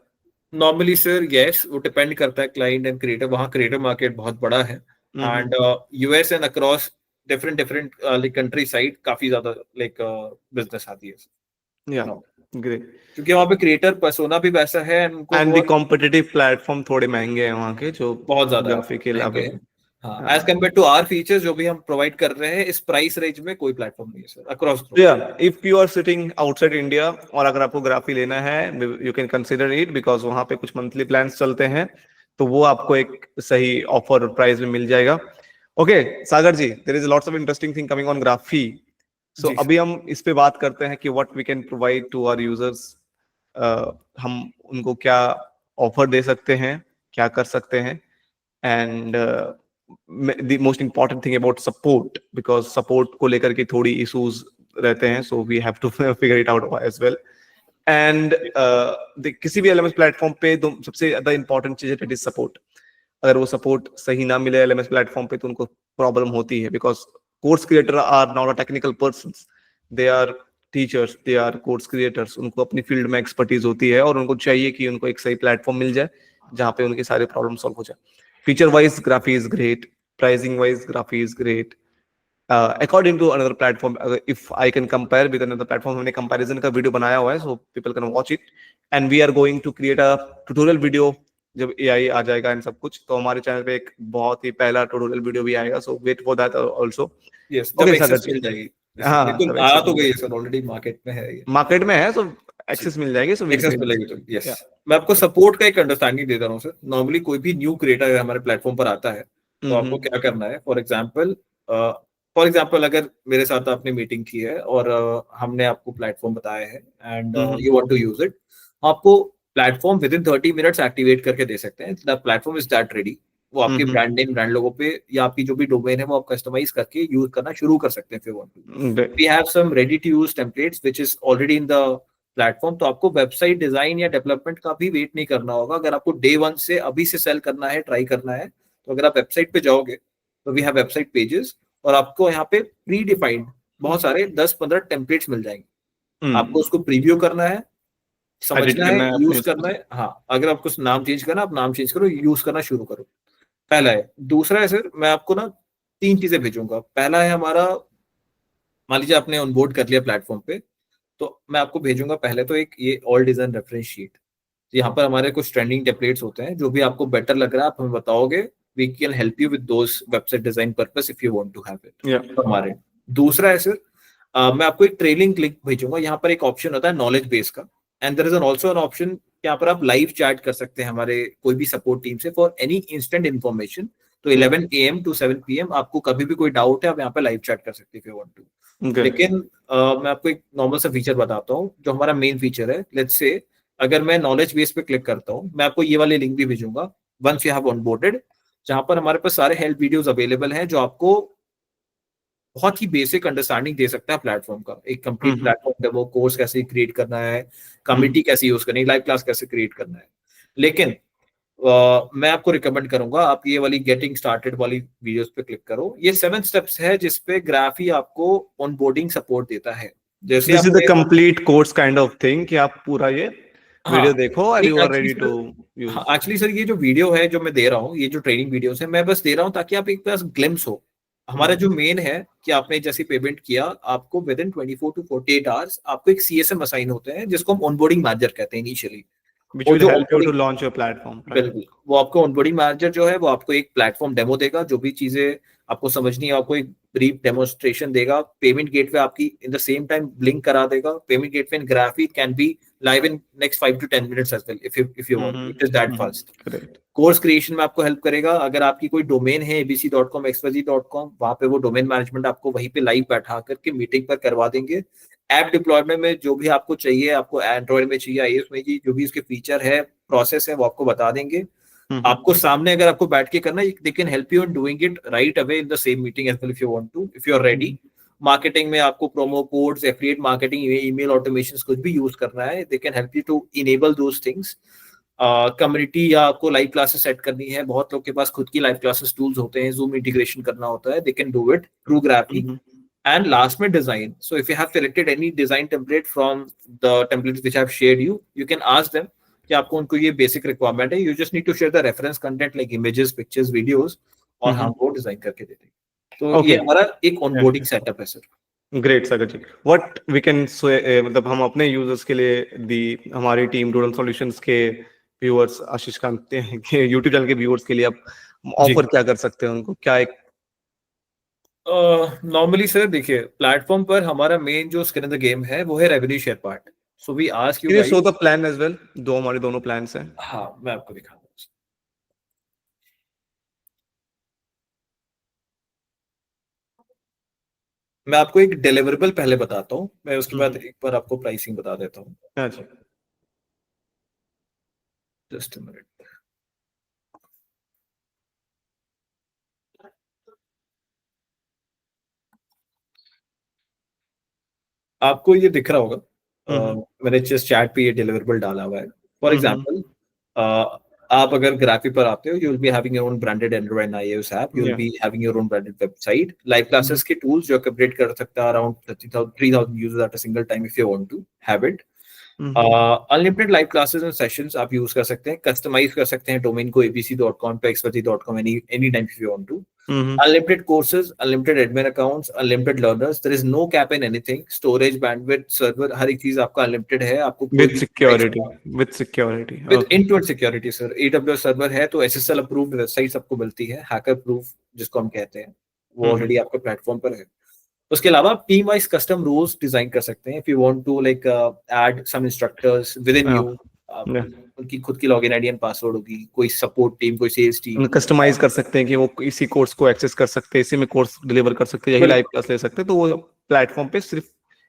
नॉर्मली सर यस, वो डिपेंड करता है क्लाइंट एंड क्रिएटर, वहाँ क्रिएटर मार्केट बहुत बड़ा है। And US and across different different like country side काफी ज्यादा लाइक बिजनेस आती है। या नो, ग्रेट। क्योंकि वहाँ पे क्रिएटर पर्सोना भी वैसा है and उनको एंड द बहुत कॉम्पिटिटिव प्लेटफॉर्म थोड़े महंगे हैं वहाँ के, जो बहुत ज्यादा ग्राफी के महंगे अलावा। हैं। हाँ, एज हाँ। कम्पेयर टू आर फीचर्स जो भी हम प्रोवाइड कर रहे हैं, इस प्राइस रेंज में कोई प्लेटफॉर्म नहीं है सर अक्रॉस ग्लोब। या if you are sitting outside India और अगर आपको ग्राफी लेना है, you can consider it, because वहाँ पे कुछ मंथली प्लान्स चलते हैं, तो वो आपको एक सही ऑफर प्राइस में मिल जाएगा। Okay Sagar ji, there is lots of interesting thing coming on Graphy. So जी अभी हम इस पे बात करते हैं कि what we can provide to our users, हम उनको क्या ऑफर दे सकते हैं, क्या कर सकते हैं, and the most important thing about support, because support को लेकर के थोड़ी issues रहते हैं, so we have to figure it out as well. And किसी भी LMS प्लेटफॉर्म पे सबसे ज्यादा इंपॉर्टेंट चीज है, that is support. अगर वो सपोर्ट सही ना मिले LMS प्लेटफॉर्म पे तो उनको प्रॉब्लम होती है, because course creator are not a technical persons, they are teachers, they are course creators. उनको अपनी फील्ड में एक्सपर्टीज होती है और उनको चाहिए कि उनको एक सही प्लेटफॉर्म मिल जाए जहाँ पे उनके सारे प्रॉब्लम सॉल्व हो जाए। Feature wise Graphy is great, pricing wise Graphy is great. According to another platform, if I can compare with another platform, हमने कंपैरिजन का वीडियो बनाया हुआ है, so people can watch it. And we are going to create a tutorial video जब AI आ जाएगा and सब कुछ, तो हमारे चैनल पे एक बहुत ही पहला ट्यूटोरियल वीडियो भी आएगा, so wait for that also. Yes, जब ओके सागर एक्सेस जी। मिल जाएगी। हाँ हाँ, बिल्कुल सब आ एक्सेस तो मिल गई है जाएगी, सर, ऑलरेडी मार्केट में है ये। मार्केट में है, तो जी, एक्सेस मिल जाएगी, सो विल एक्सेस क्रिएट। मिलेगी तो यस। या मैं आपको सपोर्ट का एक अंडरस्टैंडिंग देता हूँ सर। नॉर्मली कोई भी न्यू क्रिएटर अगर हमारे प्लेटफॉर्म पर आता है तो आपको क्या करना है, फॉर एग्जाम्पल अगर मेरे साथ आपने मीटिंग की है और हमने आपको प्लेटफॉर्म बताया है and you want to use it, आपको platform within 30 minutes activate करके दे सकते हैं। The platform is that ready. वो आपके ब्रांड नेम, ब्रांड लोगो पे या आपकी जो भी डोमेन है वो आप कस्टमाइज करके यूज करना शुरू कर सकते हैं if you want to। We have some ready to use templates which is already in the platform. तो आपको वेबसाइट डिजाइन या डेवलपमेंट का भी वेट नहीं करना होगा। अगर आपको डे वन से अभी से सेल करना है, ट्राई करना है, तो अगर आप वेबसाइट पे जाओगे तो वी हैव वेबसाइट पेजेस और आपको यहाँ पे प्री डिफाइंड बहुत सारे 10-15 टेम्पलेट्स मिल जाएंगे। आपको उसको प्रीव्यू करना है, एडिट समझना है, करना है अपने यूज उसको। करना है। हाँ, अगर आपको नाम चेंज करना, आप नाम चेंज करो, यूज करना शुरू करो। पहला है। दूसरा है सर, मैं आपको ना 3 चीजें भेजूंगा। पहला है हमारा, मान लीजिए आपने ऑनबोर्ड कर लिया प्लेटफॉर्म पे, तो मैं आपको भेजूंगा पहले तो एक ये ऑल डिजाइन रेफरेंस शीट। यहाँ पर हमारे कुछ ट्रेंडिंग टेम्पलेट्स होते हैं, जो भी आपको बेटर लग रहा है आप हमें बताओगे। We can help you with those website design purpose if you want to have it या हमारे। दूसरा है सर, मैं आपको एक ट्रेलिंग लिंक भेजूंगा। यहाँ पर एक ऑप्शन होता है नॉलेज बेस का, and there is also an option, यहाँ पर आप लाइव चैट कर सकते हैं हमारे कोई भी सपोर्ट टीम से फॉर एनी इंस्टेंट इन्फॉर्मेशन। तो 11 AM to 7 PM आपको कभी भी कोई डाउट है, आप यहाँ पे लाइव चैट कर सकते हैं इफ यू वांट टू। लेकिन मैं आपको एक नॉर्मल सा फीचर बताता हूँ जो हमारा मेन फीचर है। लेट्स से अगर मैं नॉलेज बेस पे क्लिक करता हूँ, मैं आपको ये वाले लिंक भी भेजूंगा वंस यू हैव ऑनबोर्डेड, जहां पर हमारे पास सारे हेल्प वीडियोस अवेलेबल हैं जो आपको बहुत ही बेसिक अंडरस्टैंडिंग दे सकता है प्लेटफॉर्म का। एक कंप्लीट प्लेटफॉर्म डेमो कोर्स कैसे क्रिएट करना है, कम्युनिटी कैसे यूज करनी है, लाइव क्लास कैसे क्रिएट करना है। लेकिन मैं आपको रिकमेंड करूंगा आप ये वाली गेटिंग स्टार्टेड वाली वीडियोस पे क्लिक करो। ये 7 स्टेप्स है जिसपे ग्राफी आपको ऑनबोर्डिंग सपोर्ट देता है। जैसे दिस इज द आपने, complete course kind of thing कि आप पूरा ये वीडियो हाँ देखो एंड नहीं you are actually ready to sir, हाँ यूज। एक्चुअली सर, ये जो वीडियो है जो मैं दे रहा हूँ, ये जो ट्रेनिंग वीडियोस है, मैं बस दे रहा हूँ ताकि आप एक पास ग्लिम्स हो। हमारा जो मेन है कि आपने जैसे पेमेंट किया, आपको विद इन 24 to 48 आवर्स आपको एक CSM असाइन होते हैं जिसको हम ऑनबोर्डिंग मैनेजर कहते हैं इनिशियली। विच वो विल जो help you to onboarding, launch your platform, right? बिल्कुल, वो आपको ऑनबोर्डिंग मैनेजर जो है वो आपको एक प्लेटफॉर्म डेमो देगा। जो भी चीजें आपको समझनी है आपको एक ब्रीफ डेमोन्स्ट्रेशन देगा। पेमेंट गेटवे आपकी in the same time blink करा देगा। Payment gateway in Graphy can be live in next 5 to 10 minutes as well if you want, it is that fast. Correct. Course creation में आपको help करेगा। अगर आपकी कोई domain है abc.com xyz.com, वहां पे वो डोमेन मैनेजमेंट आपको वहीं पे लाइव बैठा करके मीटिंग पर करवा देंगे। ऐप डिप्लॉयमेंट में जो भी आपको चाहिए, आपको एंड्रॉइड में चाहिए, iOS में चाहिए, जो भी उसके फीचर है, प्रोसेस है, वो आपको बता देंगे। आपको सामने अगर आपको बैठ के करना है, they can help you in doing it right away in the same meeting as well if you want to, if you are ready. Marketing में आपको promo codes, affiliate marketing, email automation कुछ भी यूज करना है, they can help you to enable those things. Community या आपको live classes set करनी है, बहुत लोग के पास खुद की लाइव क्लासेस टूल्स होते हैं, जूम इंटीग्रेशन करना होता है, they can do it through Graphy. And last में design. So if you have selected any design template from the templates which I have shared you, you can ask them कि आपको उनको ये basic requirement है। You just need to share the reference content like images, pictures, videos, और हम वो design करके दे देंगे। तो ये ओके, हमारा एक ऑनबोर्डिंग सेटअप है sir. Great Sagar ji. What we can, मतलब हम अपने यूजर्स के लिए, दी हमारी टीम डूडल सॉल्यूशंस के व्यूअर्स, आशीष कांत के यूट्यूब चैनल के व्यूअर्स के लिए आप जी, ऑफर क्या कर सकते हैं उनको, क्या एक? नॉर्मली सर देखिए, प्लेटफॉर्म पर हमारा मेन जो स्किन इन द गेम है वो है revenue share part. So we ask you can you show guys. The plan as well? दो हमारे दोनों प्लान्स हैं। हाँ, मैं आपको दिखाता हूँ। मैं आपको एक डिलीवरेबल पहले बताता हूँ, मैं उसके बाद एक बार आपको प्राइसिंग बता देता हूँ। अच्छा। Just minute. आपको ये दिख रहा होगा, मैंने जिस चैट पे ये डिलीवरेबल डाला हुआ है। फॉर हम्म एग्जांपल, आप अगर ग्राफी पर आते हो, you will be having your own branded Android iOS app, you will या be having your own branded website, live classes के टूल्स जो अपडेट कर सकता है around 30,000 users at a single time if you want to have it. Unlimited live classes and sessions आप use कर सकते हैं, कस्टमाइज कर सकते हैं डोमेन को abc.com पे expertise.com any time if you want to. Unlimited courses, unlimited admin accounts, unlimited learners. There is no cap in anything. Storage, bandwidth, server, हर एक चीज आपका unlimited है। आपको कोई विद भी security, with security, with okay. end-to-end security sir. AWS server है तो SSL approved website आपको मिलती है, हैकर प्रूफ जिसको हम कहते हैं, वो ऑलरेडी आपके प्लेटफॉर्म पर है। उसके अलावा आप team wise custom rules design कर सकते हैं। If you want to like add some instructors within you, उनकी खुद की लॉगिन आईडी एंड पासवर्ड होगी, कोई सपोर्ट टीम, कोई सेल्स टीम। कस्टमाइज कर सकते हैं कि वो इसी कोर्स को एक्सेस कर सकते हैं, इसी में कोर्स डिलीवर कर सकते हैं, यही लाइव क्लास ले सकते हैं, तो वो प्लेटफॉर्म पे सिर्फ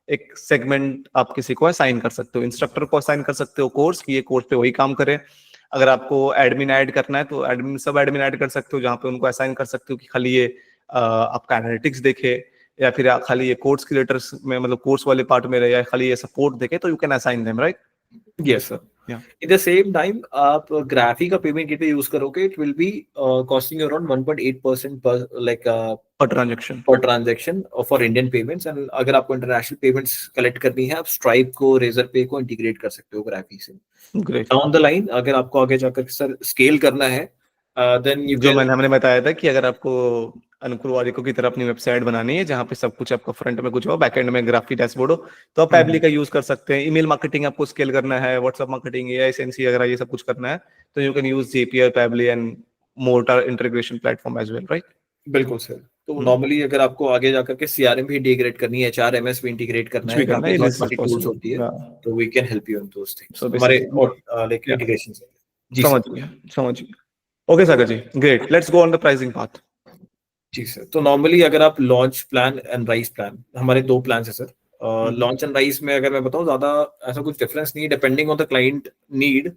एक सेगमेंट आप किसी को असाइन कर सकते हो, इंस्ट्रक्टर को असाइन कर सकते हो कोर्स कि ये कोर्स पे वही काम करे। अगर आपको एडमिन ऐड करना है तो एडमिन, सब एडमिन ऐड कर सकते हो, जहाँ पे उनको असाइन कर सकते हो कि खाली ये आपका एनालिटिक्स देखे, या फिर खाली ये कोर्स क्रिएटर्स में, मतलब कोर्स वाले पार्ट में रहे, या खाली ये सपोर्ट देखे, तो you can assign them, right? Yes sir. In the same time आप ग्राफी का पेमेंट गेटवे यूज करोगे, it will be costing you around 1.8% पर लाइक पर transaction for Indian payments. And अगर आपको इंटरनेशनल पेमेंट्स कलेक्ट करनी है, आप स्ट्राइप को, रेजर पे को इंटीग्रेट कर सकते हो ग्राफी से। डाउन द लाइन अगर आपको आगे जाकर सर स्केल करना है, देन यू जो हमने बताया था कि अगर आपको अनुकूल वारिको की तरह अपनी वेबसाइट बनानी है जहाँ पे सब कुछ आपका फ्रंट में कुछ हो, बैकएंड में ग्राफी डैशबोर्ड हो, तो आप पैबली का यूज कर सकते हैं। ईमेल मार्केटिंग आपको स्केल करना है, व्हाट्सएप मार्केटिंग, एएसएनसी वगैरह ये सब कुछ करना है, तो you can use Zapier, Pabbly and mortar integration platform as well, right? बिल्कुल सर। तो नॉर्मली अगर आपको आगे जाकर के सीआरएम भी इंटीग्रेट करनी है, एचआरएमएस भी इंटीग्रेट करना है, यहाँ पे थर्ड पार्टी टूल्स होती है, तो we can help you in those things हमारे लाइक इंटीग्रेशन से। जी समझ गया। Okay Sagar ji, great, let's go on the pricing part. जी सर। तो नॉर्मली अगर आप launch plan and rise plan, हमारे दो प्लान है सर। लॉन्च एंड राइज में अगर मैं बताऊं, ज्यादा ऐसा कुछ डिफरेंस नहीं है, depending on the client need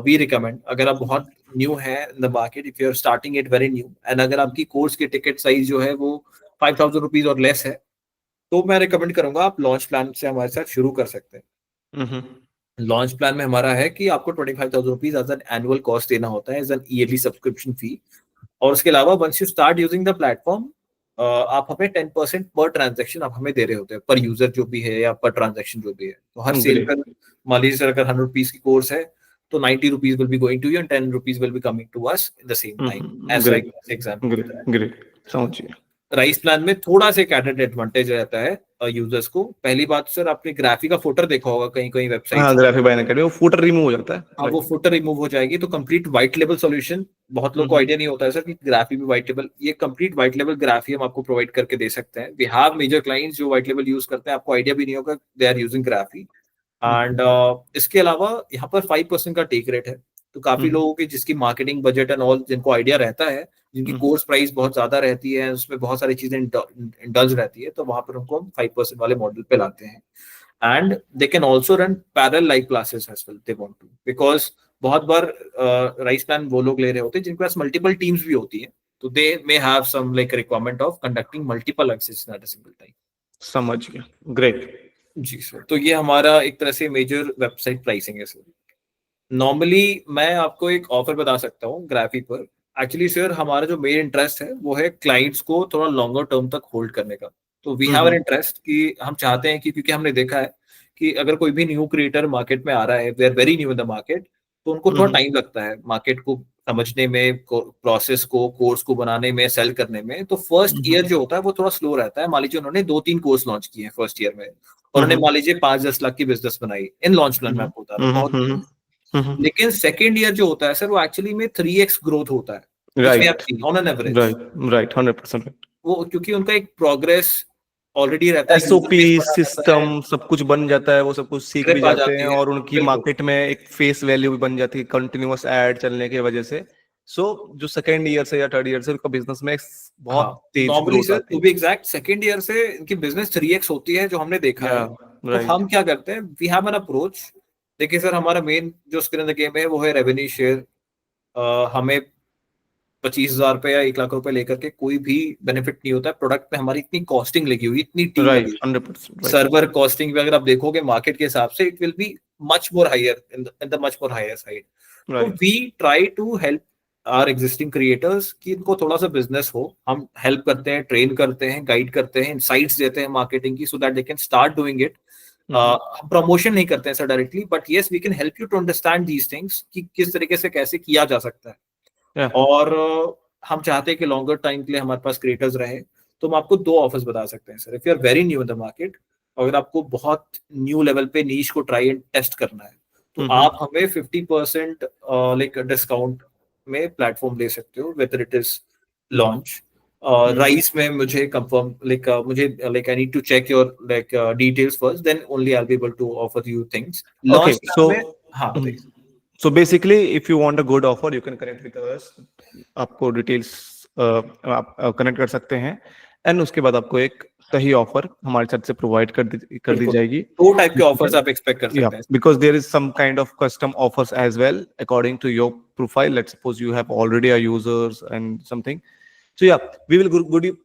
we recommend. अगर आप बहुत न्यू है in the market, if you are starting it very new, and अगर आपकी कोर्स की टिकट साइज जो है वो 5,000 रुपीज और लेस है, तो मैं रिकमेंड करूंगा आप लॉन्च प्लान से हमारे साथ शुरू कर सकते हैं। लॉन्च प्लान में हमारा है कि आपको 25,000 rupees as an annual cost देना होता है, as an yearly subscription fee. और उसके अलावा once you start using the platform, आप हमें 10% पर ट्रांजेक्शन आप हमें दे रहे होते हैं, पर यूजर जो भी है या पर ट्रांजेक्शन जो भी है। तो हर सेल पर मान लीजिए सर अगर 100 रुपीज की कोर्स है, तो 90 rupees will be going to you and 10 rupees will be coming to us in the same time, as like example. Great, समझिए। राइस प्लान में थोड़ा सा एडेड एडवांटेज रहता है यूजर्स को। पहली बात सर, आपने ग्राफी का फुटर देखा होगा कहीं कहीं वेबसाइट, हाँ, ग्राफी बाय अनअकैडमी, वो फुटर रिमूव हो जाता है। हाँ, वो फुटर रिमूव हो जाएगी, तो कंप्लीट व्हाइट लेबल सॉल्यूशन। बहुत लोगों को आइडिया नहीं होता है सर कि ग्राफी भी व्हाइट लेबल, ये कंप्लीट व्हाइट लेबल ग्राफी हम आपको प्रोवाइड करके दे सकते हैं। वी हैव मेजर क्लाइंट्स जो व्हाइट लेबल यूज करते हैं, आपको आइडिया भी नहीं होगा they are using Graphy. And इसके अलावा यहाँ पर 5% का टेक रेट है, तो काफी लोगों की जिसकी मार्केटिंग बजट एंड ऑल, जिनको आइडिया रहता है, जिनकी कोर्स प्राइस बहुत ज्यादा रहती है, उसमें बहुत सारी चीजें इंडल्ज रहती है, तो वहां पर उनको हम 5% वाले मॉडल पे लाते हैं। And they can also run parallel live classes as well they want to, because बहुत बार राइस प्लान वो लोग ले रहे होते हैं जिनके पास मल्टीपल टीम्स भी होती है, तो they may have some like requirement of conducting multiple access at a single time. समझ गया, ग्रेट। जी सर। तो ये हमारा एक तरह से मेजर वेबसाइट प्राइसिंग है सर। नॉर्मली मैं आपको एक ऑफर बता सकता हूँ ग्राफी पर। एक्चुअली सर हमारा जो मेन इंटरेस्ट है वो है क्लाइंट्स को थोड़ा लॉन्गर टर्म तक होल्ड करने का। तो वी हैव एन इंटरेस्ट कि हम चाहते हैं कि, क्योंकि हमने देखा है कि अगर कोई भी न्यू क्रिएटर मार्केट में आ रहा है, we are very new in the market, तो उनको थोड़ा टाइम लगता है मार्केट को समझने में, प्रोसेस को, कोर्स को बनाने में, सेल करने में। तो फर्स्ट ईयर जो होता है वो थोड़ा स्लो रहता है। मान लीजिए उन्होंने 2-3 कोर्स लॉन्च किए हैं फर्स्ट ईयर में, और उन्होंने मान लीजिए 5-10 लाख की बिजनेस बनाई इन लॉन्च प्लान में, आपको बता रहा हूँ बहुत। लेकिन सेकेंड ईयर जो होता है सर, वो एक्चुअली में 3x ग्रोथ होता है, ऑन एन एवरेज। राइट, 100%। वो क्योंकि उनका एक प्रोग्रेस ऑलरेडी रहता है, एसओपी सिस्टम सब कुछ बन जाता है, वो सब कुछ सीख भी जाते हैं, और उनकी मार्केट में एक फेस वैल्यू भी बन जाती है कंटिन्यूअस एड चलने की वजह से। सो जो सेकंड ईयर से या थर्ड ईयर से उनका बिजनेस में बहुत तेज ग्रोथ आती है। To be exact second year से इनकी बिजनेस 3x होती है, जो हमने देखा है। तो हम क्या करते हैं, वी हैव एन अप्रोच। देखिए सर, हमारा मेन जो स्किन इन द गेम है वो है रेवेन्यू शेयर। हमें 25,000 रुपए या 1 लाख रुपए लेकर के कोई भी बेनिफिट नहीं होता है। प्रोडक्ट में हमारी इतनी कॉस्टिंग लगी हुई, इतनी टीम लगी हुई, 100%। सर्वर कॉस्टिंग भी अगर आप देखोगे मार्केट के हिसाब से, it will be much more higher in the much more higher side. तो right we try to help our existing creators कि इनको थोड़ा सा बिजनेस हो, हम हेल्प करते हैं, ट्रेन करते हैं, गाइड करते हैं, इनसाइट्स देते हैं मार्केटिंग की, so that they can start doing it. हम प्रमोशन नहीं करते हैं sir directly, but yes we can help you to understand these things कि किस तरीके से कैसे किया जा सकता है। या और हम चाहते हैं कि लॉन्गर टाइम के लिए हमारे पास क्रिएटर्स रहे। तो हम आपको दो ऑफर्स बता सकते हैं sir. If you are very new in the market, अगर आपको बहुत न्यू लेवल पे नीश को ट्राई एंड टेस्ट करना है, तो आप हमें 50% लाइक डिस्काउंट में प्लेटफॉर्म ले सकते हो, whether it is launch. Rise में मुझे कंफर्म लाइक मुझे like I need to check your like details first, then only I will be able to offer you things. Okay launch so में हाँ बताइए। So basically if you want a good offer you can connect with us, आपको details आप connect कर सकते हैं and उसके बाद आपको एक सही ऑफर हमारे साथ से प्रोवाइड कर दी बिल्कुल जाएगी। दो टाइप के ऑफर्स आप एक्सपेक्ट कर Yeah, सकते हैं। because there is some kind of custom offers as well according to your profile. Let's suppose you have already a users and something. So yeah, we will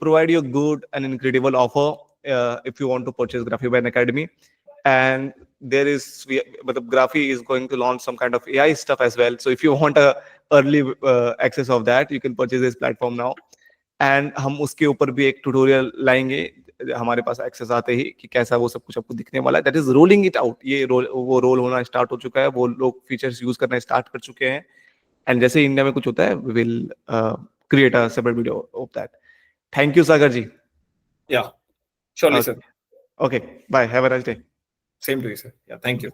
provide you a good and incredible offer if you want to purchase Graphy by Academy. And there is, but the Graphy is going to launch some kind of AI stuff as well. So if you want a early access of that, you can purchase this platform now. And हम उसके ऊपर भी एक tutorial लाएंगे हमारे पास access आते ही कि कैसा वो सब कुछ आपको दिखने वाला है। That is rolling it out, ये रोल होना स्टार्ट हो चुका है, वो लोग फीचर्स यूज करना स्टार्ट कर चुके हैं। एंड जैसे इंडिया में कुछ होता है we will create a separate video of that. Thank you Sagar ji. Yeah, surely, sir. Okay bye, have a nice day. Same to you, sir. Yeah, thank you.